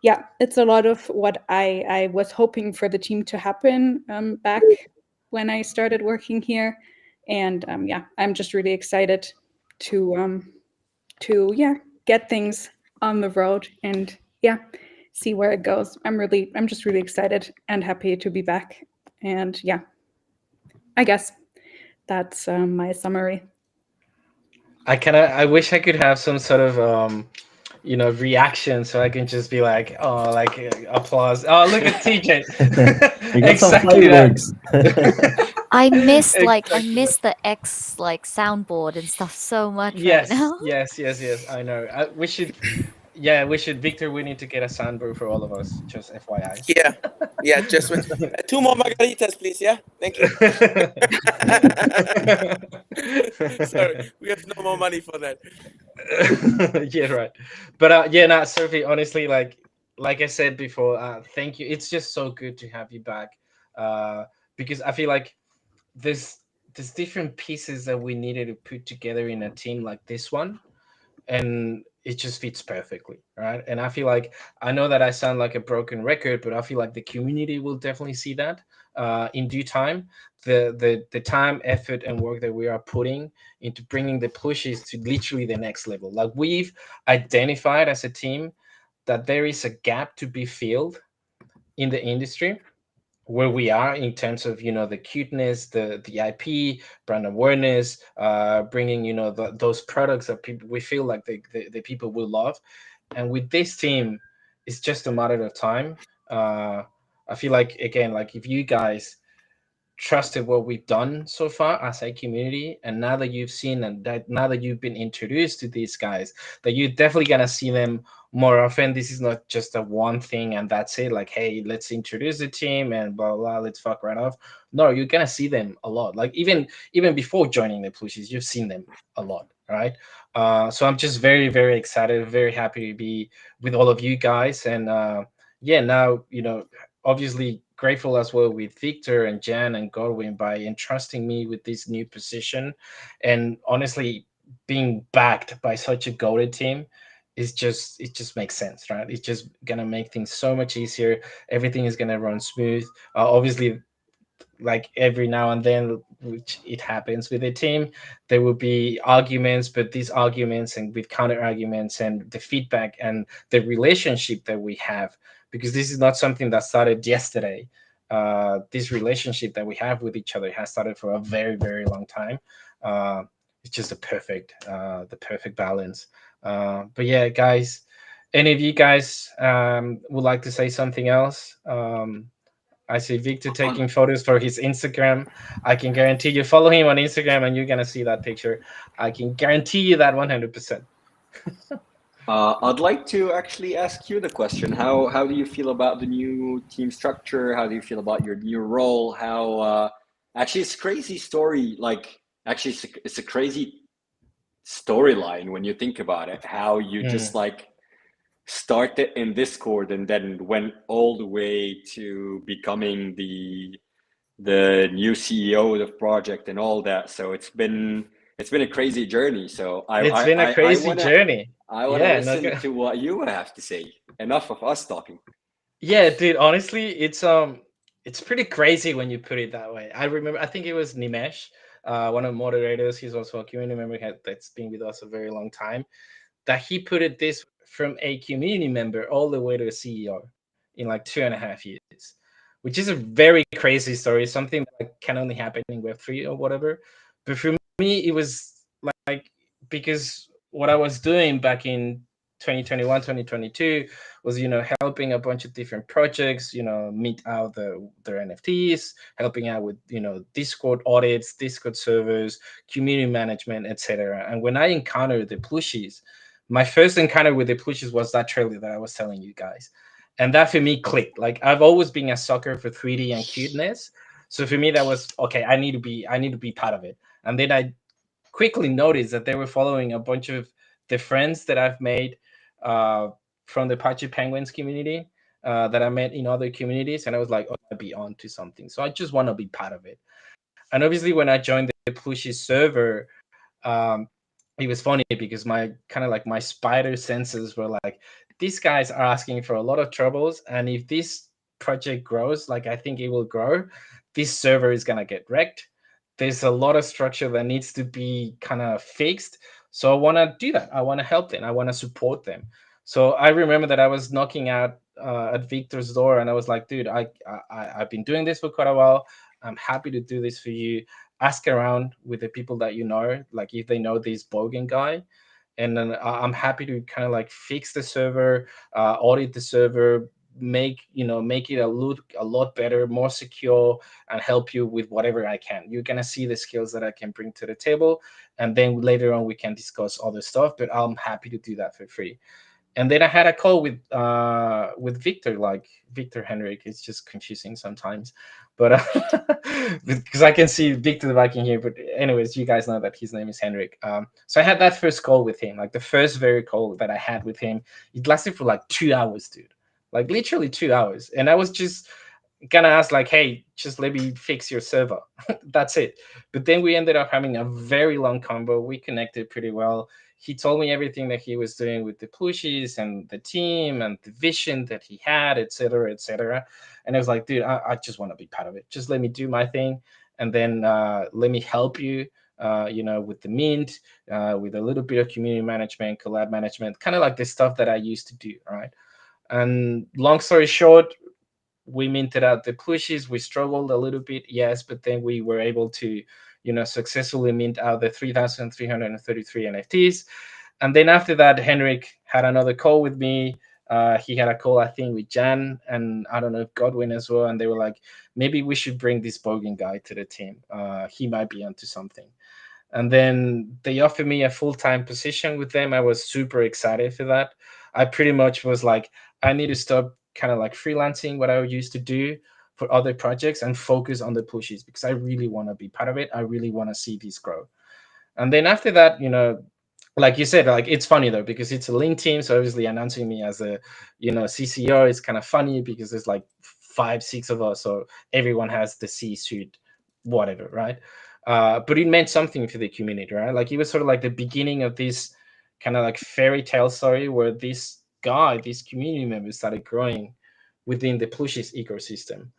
a lot of what I was hoping for the team to happen back when I started working here. And yeah, I'm just really excited to get things on the road and see where it goes. I'm just really excited and happy to be back. And yeah, I guess that's my summary. I wish I could have some sort of reaction, so I can just be like, oh, like applause. Oh, look at TJ. You got some Exactly fireworks. I missed Exactly the X like soundboard and stuff so much right Yes, now. yes. I know. We should. Victor, we need to get a soundboard for all of us. Just FYI. Yeah. Just with 2 more margaritas, please. Yeah, thank you. Sorry, we have no more money for that. Yeah, right. But no, Sophie. Honestly, like I said before, thank you. It's just so good to have you back. Because I feel like there's different pieces that we needed to put together in a team like this one, and it just fits perfectly, right? And I feel like, I know that I sound like a broken record, but I feel like the community will definitely see that in due time. The time, effort, and work that we are putting into bringing the Plooshies to literally the next level. Like, we've identified as a team that there is a gap to be filled in the industry where we are in terms of the cuteness, the IP, brand awareness, bringing those products that people, we feel like the people will love. And with this team, it's just a matter of time. I feel like, again, like, if you guys trusted what we've done so far as a community, and now that you've seen, and that now that you've been introduced to these guys, that you're definitely gonna see them more often. This is not just a one thing and that's it, like, hey, let's introduce the team and blah blah, let's fuck right off. No, you're gonna see them a lot. Like, even before joining the Plooshies, you've seen them a lot, right? So I'm just very, very excited, very happy to be with all of you guys. And now, obviously grateful as well with Victor and Jan and Godwin by entrusting me with this new position. And honestly, being backed by such a goated team is just, it just makes sense, right? It's just gonna make things so much easier. Everything is gonna run smooth. Obviously, like, every now and then, which it happens with a team, there will be arguments, but these arguments, and with counter arguments, and the feedback and the relationship that we have, because this is not something that started yesterday. This relationship that we have with each other has started for a very, very long time. It's just the perfect balance. But yeah, guys, any of you guys would like to say something else? I see Victor taking photos for his Instagram. I can guarantee you, follow him on Instagram and you're gonna see that picture. I can guarantee you that 100%. I'd like to actually ask you the question. How do you feel about the new team structure? How do you feel about your new role? How actually, it's a crazy story. Like, actually, it's a crazy storyline when you think about it. How you just like started in Discord and then went all the way to becoming the new CEO of the project and all that. So it's been a crazy journey. So It's been a crazy journey. I want to listen to what you have to say. Enough of us talking. Yeah, dude. Honestly, it's pretty crazy when you put it that way. I remember, I think it was Nimesh, one of the moderators. He's also a community member that's been with us a very long time. That he put it this, from a community member all the way to a CEO in like 2.5 years, which is a very crazy story. Something that can only happen in Web3 or whatever. But for me, it was like, because what I was doing back in 2021, 2022 was, helping a bunch of different projects, meet out their NFTs, helping out with, Discord audits, Discord servers, community management, etc. And when I encountered the Plooshies, my first encounter with the Plooshies was that trailer that I was telling you guys. And that for me clicked. Like, I've always been a sucker for 3D and cuteness. So for me, that was okay. I need to be part of it. And then I quickly noticed that they were following a bunch of the friends that I've made uh, from the Pachi Penguins community that I met in other communities, and I was like, "Oh, I'll be on to something." So I just want to be part of it. And obviously, when I joined the Plushy server, um, it was funny because my kind of like my spider senses were like, these guys are asking for a lot of troubles, and if this project grows, like I think it will grow, this server is gonna get wrecked. There's a lot of structure that needs to be kind of fixed. So I want to do that. I want to help them. I want to support them. So I remember that I was knocking out at Victor's door, and I was like, "Dude, I've been doing this for quite a while. I'm happy to do this for you. Ask around with the people that you know, like if they know this Bogan guy, and then I'm happy to kind of like fix the server, audit the server, make it a lot better, more secure, and help you with whatever I can. You're gonna see the skills that I can bring to the table, and then later on we can discuss other stuff. But I'm happy to do that for free." And then I had a call with Victor, like Victor Henrik. It's just confusing sometimes, but because I can see Victor the Viking here. But anyways, you guys know that his name is Henrik. So I had that first call with him, like the first very call that I had with him. It lasted for like 2 hours, dude. Like literally 2 hours, and I was just gonna ask like, "Hey, just let me fix your server." That's it. But then we ended up having a very long combo. We connected pretty well. He told me everything that he was doing with the Plooshies and the team and the vision that he had, etc., etc. And I was like, "Dude, I just want to be part of it. Just let me do my thing, and then let me help you, with the mint, with a little bit of community management, collab management, kind of like the stuff that I used to do, right?" And long story short, we minted out the Plooshies. We struggled a little bit, yes, but then we were able to, successfully mint out the 3,333 NFTs. And then after that, Henrik had another call with me. He had a call, I think, with Jan and I don't know if Godwin as well. And they were like, maybe we should bring this Bogan guy to the team. He might be onto something. And then they offered me a full-time position with them. I was super excited for that. I pretty much was like, I need to stop kind of like freelancing what I used to do for other projects and focus on the Plooshies because I really want to be part of it. I really want to see this grow. And then after that, like you said, like it's funny though because it's a lean team. So obviously announcing me as a, CCO is kind of funny because there's like 5, 6 of us, so everyone has the C-suite, whatever, right? But it meant something for the community, right? Like it was sort of like the beginning of this kind of like fairy tale story where this guy, these community members started growing within the Plooshies ecosystem.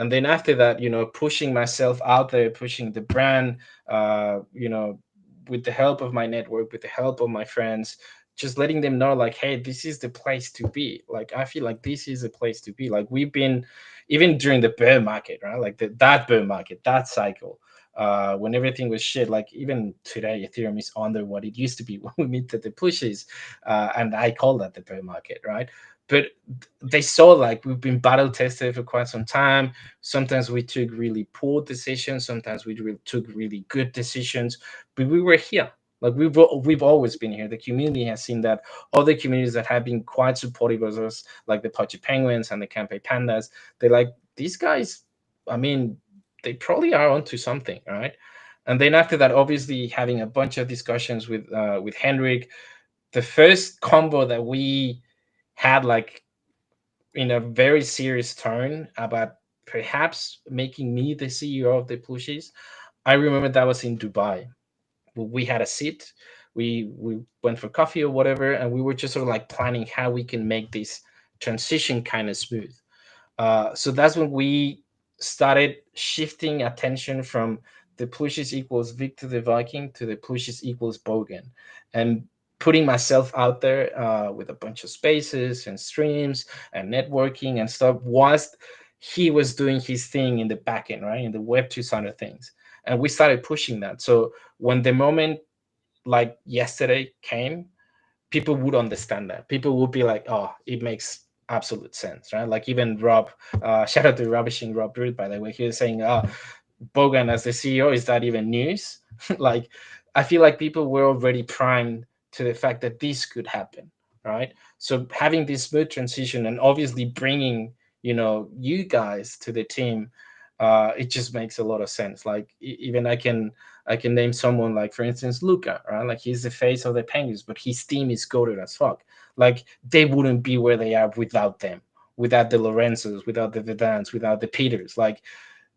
And then after that, pushing myself out there, pushing the brand, with the help of my network, with the help of my friends, just letting them know like, hey, this is the place to be. Like I feel like this is a place to be. Like we've been even during the bear market, right? Like that bear market, that cycle, when everything was shit. Like even today, Ethereum is under what it used to be when we minted the Pushes, and I call that the bear market, right? But they saw like we've been battle tested for quite some time. Sometimes we took really poor decisions, sometimes we took really good decisions, but we were here. Like we've always been here. The community has seen that. Other communities that have been quite supportive of us, like the Pachi Penguins and the Campe Pandas, they're like, these guys, I mean, they probably are onto something, right? And then after that, obviously having a bunch of discussions with Henrik, the first combo that we had like in a very serious tone about perhaps making me the CEO of the Plooshies. I remember that was in Dubai. We had a seat, we went for coffee or whatever, and we were just sort of like planning how we can make this transition kind of smooth. So that's when we started shifting attention from the Plooshies equals Victor the Viking to the Plooshies equals Bogan, and putting myself out there with a bunch of spaces and streams and networking and stuff whilst he was doing his thing in the back end, right, in the Web2 side of things. And we started pushing that. So when the moment like yesterday came, people would understand that. People would be like, oh, it makes absolute sense, right? Like even Rob, shout out to Rubbishing Rob Root, by the way, he was saying, Bogan as the CEO, is that even news? Like, I feel like people were already primed to the fact that this could happen, right? So having this smooth transition and obviously bringing, you guys to the team, it just makes a lot of sense. Like even I can name someone like, for instance, Luca, right? Like he's the face of the Penguins, but his team is goated as fuck. Like they wouldn't be where they are without them, without the Lorenzos, without the Vidans, without the Peters. Like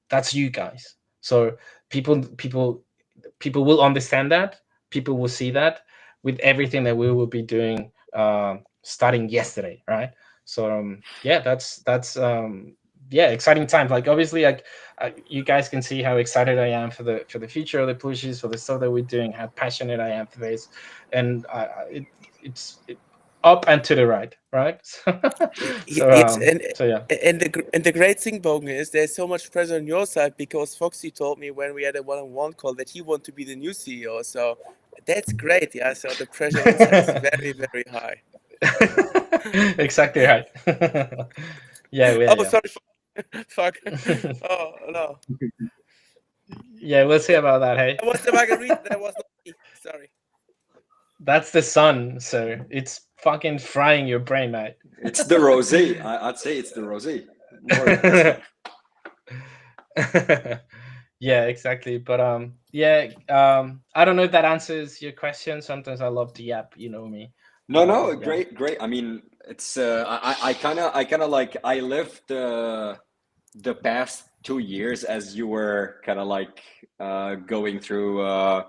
that's you guys. So people will understand that. People will see that with everything that we will be doing starting yesterday, right? So yeah, that's yeah, exciting times. Like obviously, like you guys can see how excited I am for the future of the Plooshies, for the stuff that we're doing, how passionate I am for this, and it's up and to the right, right? Yes, So yeah. and the great thing, Bogan, is there's so much pressure on your side because Foxy told me when we had a one-on-one call that he wanted to be the new CEO. So that's great. Yeah. So the pressure inside is very, very high. Exactly right. Yeah, Oh, yeah. sorry. Fuck. Oh no. Yeah, we'll see about that. Hey, That was the margarita. That was not me. Sorry. that's the sun, so it's fucking frying your brain, mate. It's the rosé. I'd say it's the rosé. More than Yeah, exactly. But yeah, I don't know if that answers your question. Sometimes I love to yap, you know me. no, Yeah. great. I mean, it's I kind of like I lived the past 2 years as you were kind of like going through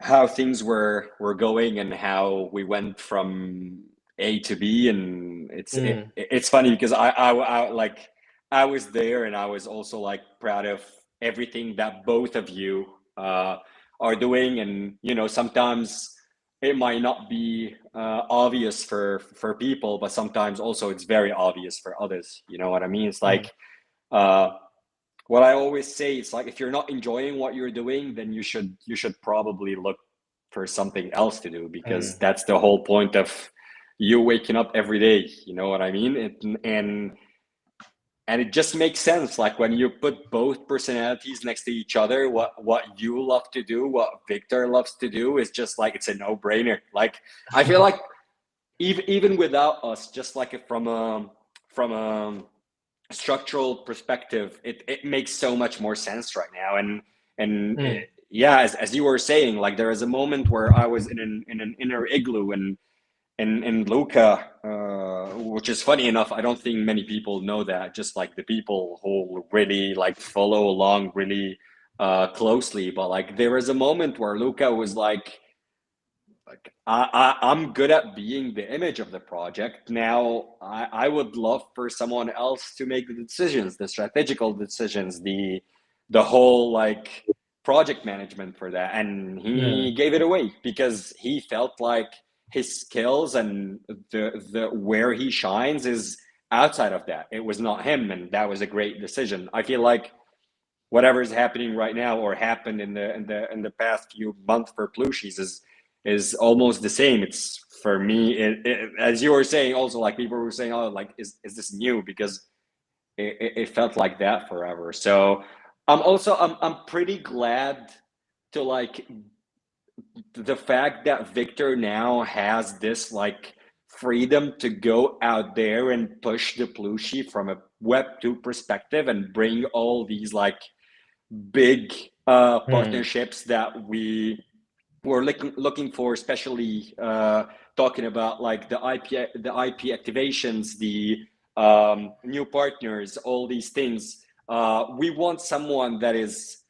how things were going and how we went from A to B, and it's funny because I like I was there and I was also like proud of everything that both of you are doing, and sometimes it might not be obvious for people, but sometimes also it's very obvious for others. You know what I mean? It's like uh, what I always say, it's like if you're not enjoying what you're doing, then you should probably look for something else to do, because that's the whole point of you waking up every day. You know what I mean? And it just makes sense. Like when you put both personalities next to each other, what you love to do, what Victor loves to do, is just like it's a no-brainer. Like I feel like even without us, just like from a structural perspective, it makes so much more sense right now. And yeah, as you were saying, like there is a moment where I was in an inner igloo, and Luca, which is funny enough, I don't think many people know that, just like the people who really like follow along really closely. But like there was a moment where Luca was like I'm good at being the image of the project. Now I would love for someone else to make the decisions, the strategical decisions, the whole like project management for that. And he gave it away because he felt like his skills and the where he shines is outside of that. It was not him, and that was a great decision. I feel like whatever is happening right now or happened in the past few months for Plooshies is almost the same. It's for me, as you were saying, also like people were saying, oh, like is this new? Because it felt like that forever. So I'm pretty glad to like the fact that Victor now has this like freedom to go out there and push the Plooshie from a Web2 perspective and bring all these like big partnerships that we were looking for, especially talking about like the IP activations, the new partners, all these things. We want someone that is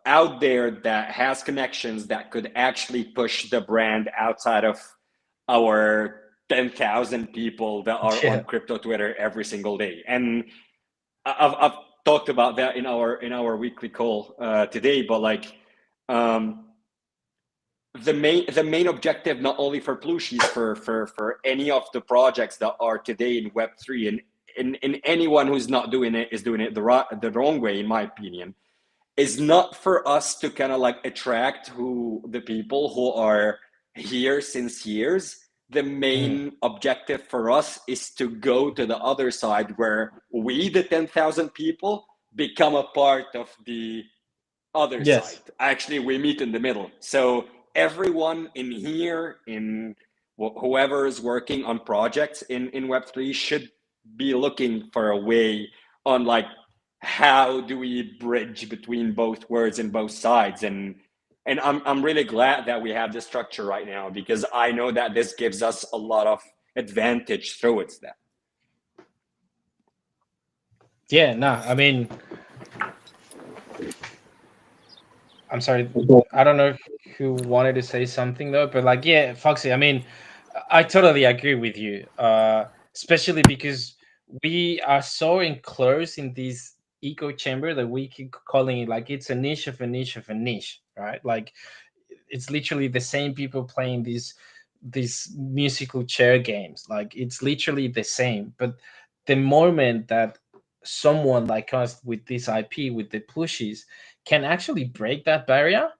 out there, that has connections, that could actually push the brand outside of our 10,000 people that are on crypto Twitter every single day. And I've talked about that in our weekly call today, but like the main objective, not only for Plooshies, for any of the projects that are today in Web3, and anyone who's not doing it is doing it the wrong way, in my opinion, is not for us to kind of like attract the people who are here since years. The main objective for us is to go to the other side where we, the 10,000 people, become a part of the other Yes. side. Actually, we meet in the middle. So everyone in here, in whoever is working on projects in Web3 should be looking for a way on like, how do we bridge between both words and both sides? And I'm really glad that we have this structure right now, because I know that this gives us a lot of advantage through it. That Yeah, no, I mean, I'm sorry, I don't know who wanted to say something though, but like, yeah, Foxy, I mean, I totally agree with you, especially because we are so enclosed in this echo chamber that we keep calling it like it's a niche of a niche of a niche, right? Like, it's literally the same people playing these musical chair games. Like, it's literally the same. But the moment that someone like us with this IP, with the Plooshies, can actually break that barrier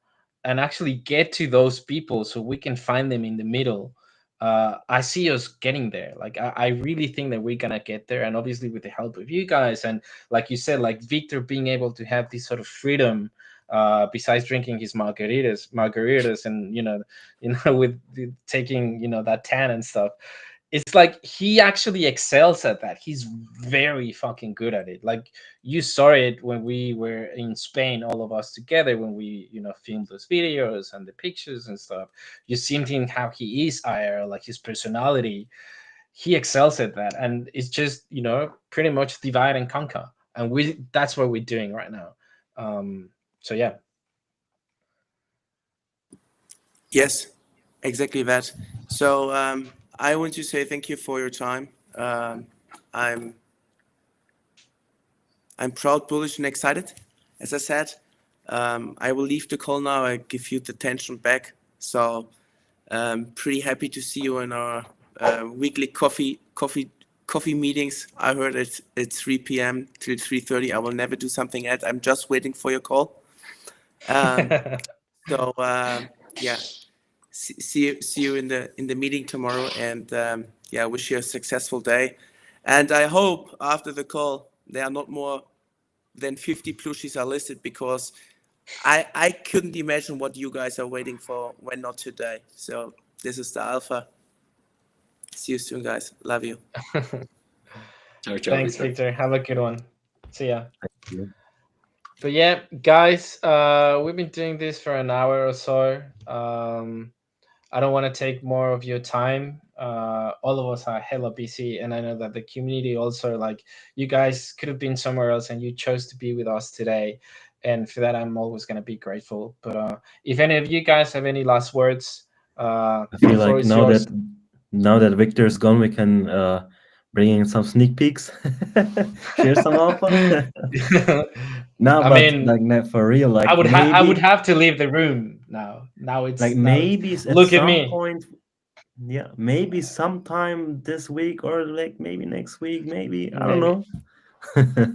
and actually get to those people so we can find them in the middle, I see us getting there. Like, I really think that we're gonna get there, and obviously with the help of you guys, and like you said, like Victor being able to have this sort of freedom, besides drinking his margaritas, and with taking that tan and stuff. It's like he actually excels at that. He's very fucking good at it. Like, you saw it when we were in Spain, all of us together, when we filmed those videos and the pictures and stuff. You seen him how he is IR, like his personality. He excels at that, and it's just pretty much divide and conquer, and that's what we're doing right now. So yeah. Yes, exactly that. So I want to say thank you for your time. I'm proud, bullish, and excited. As I said, I will leave the call now. I give you the tension back. So pretty happy to see you in our weekly coffee meetings. I heard it's 3 p.m. till 3:30. I will never do something else. I'm just waiting for your call. So yeah, see you in the meeting tomorrow, and yeah, wish you a successful day. And I hope after the call there are not more than 50 Plooshies are listed, because I couldn't imagine what you guys are waiting for when not today. So this is the alpha. See you soon, guys. Love you. ciao, ciao, Thanks, Victor. Victor. Have a good one. See ya. Thank you. But yeah, guys, we've been doing this for an hour or so. I don't want to take more of your time. All of us are hella busy, and I know that the community also, like, you guys could have been somewhere else and you chose to be with us today, and for that I'm always going to be grateful. But if any of you guys have any last words, I the feel floor like is yours. now that Victor's gone, we can bring in some sneak peeks, share some alpha. No, I but mean, like for real, like I would maybe have to leave the room now. Now like it's maybe at look at some me. point, yeah, maybe sometime this week or like maybe next week, maybe I don't know.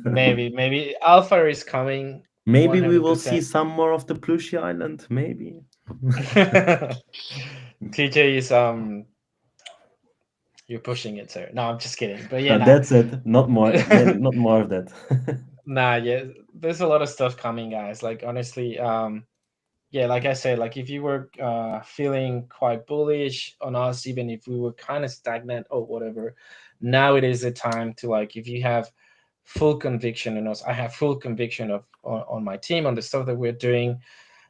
Maybe Alpha is coming. Maybe we will 100%. see some more of the Plooshy Island. Maybe. TJ is you're pushing it, sir. No, I'm just kidding. But yeah, That's it. Not more. Not more of that. nah, yeah. There's a lot of stuff coming, guys. Like, honestly, yeah, like I said, like, if you were feeling quite bullish on us, even if we were kind of stagnant or whatever, now it is the time to, like, if you have full conviction in us, I have full conviction on my team, on the stuff that we're doing.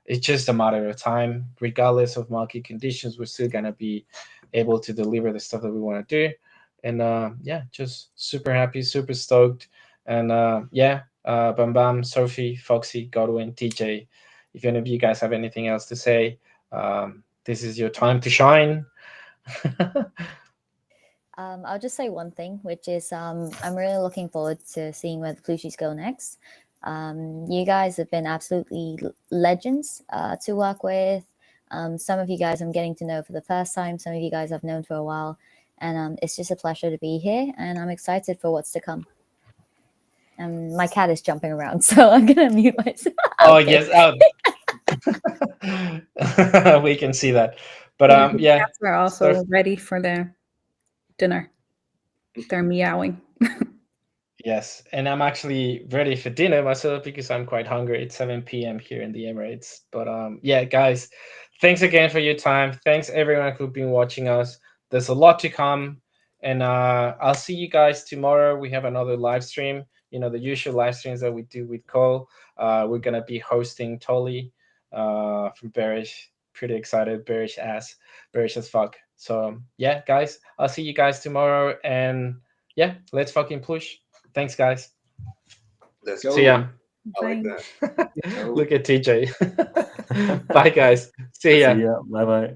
It's just a matter of time. Regardless of market conditions, we're still gonna be able to deliver the stuff that we want to do. And yeah, just super happy, super stoked. And yeah, Bam Bam, Sophie, Foxy, Godwin, TJ, if any of you guys have anything else to say, this is your time to shine. I'll just say one thing, which is I'm really looking forward to seeing where the Plooshies go next. You guys have been absolutely legends to work with. Some of you guys I'm getting to know for the first time. Some of you guys I've known for a while. And it's just a pleasure to be here. And I'm excited for what's to come. My cat is jumping around, so I'm going to mute myself. Oh, Okay. yes. We can see that. But the yeah, cats are also so- ready for their dinner. They're meowing. yes, and I'm actually ready for dinner myself because I'm quite hungry. It's 7 p.m. here in the Emirates. But yeah, guys, thanks again for your time. Thanks everyone who've been watching us. There's a lot to come, and I'll see you guys tomorrow. We have another live stream. You know, the usual live streams that we do with Cole. We're gonna be hosting Tolly from Bearish. Pretty excited, bearish as fuck. So yeah, guys, I'll see you guys tomorrow, and yeah, let's fucking push. Thanks, guys. Let's Go. See ya. I like Bye. that. Look at TJ. Bye, guys. See ya. See ya. Bye bye.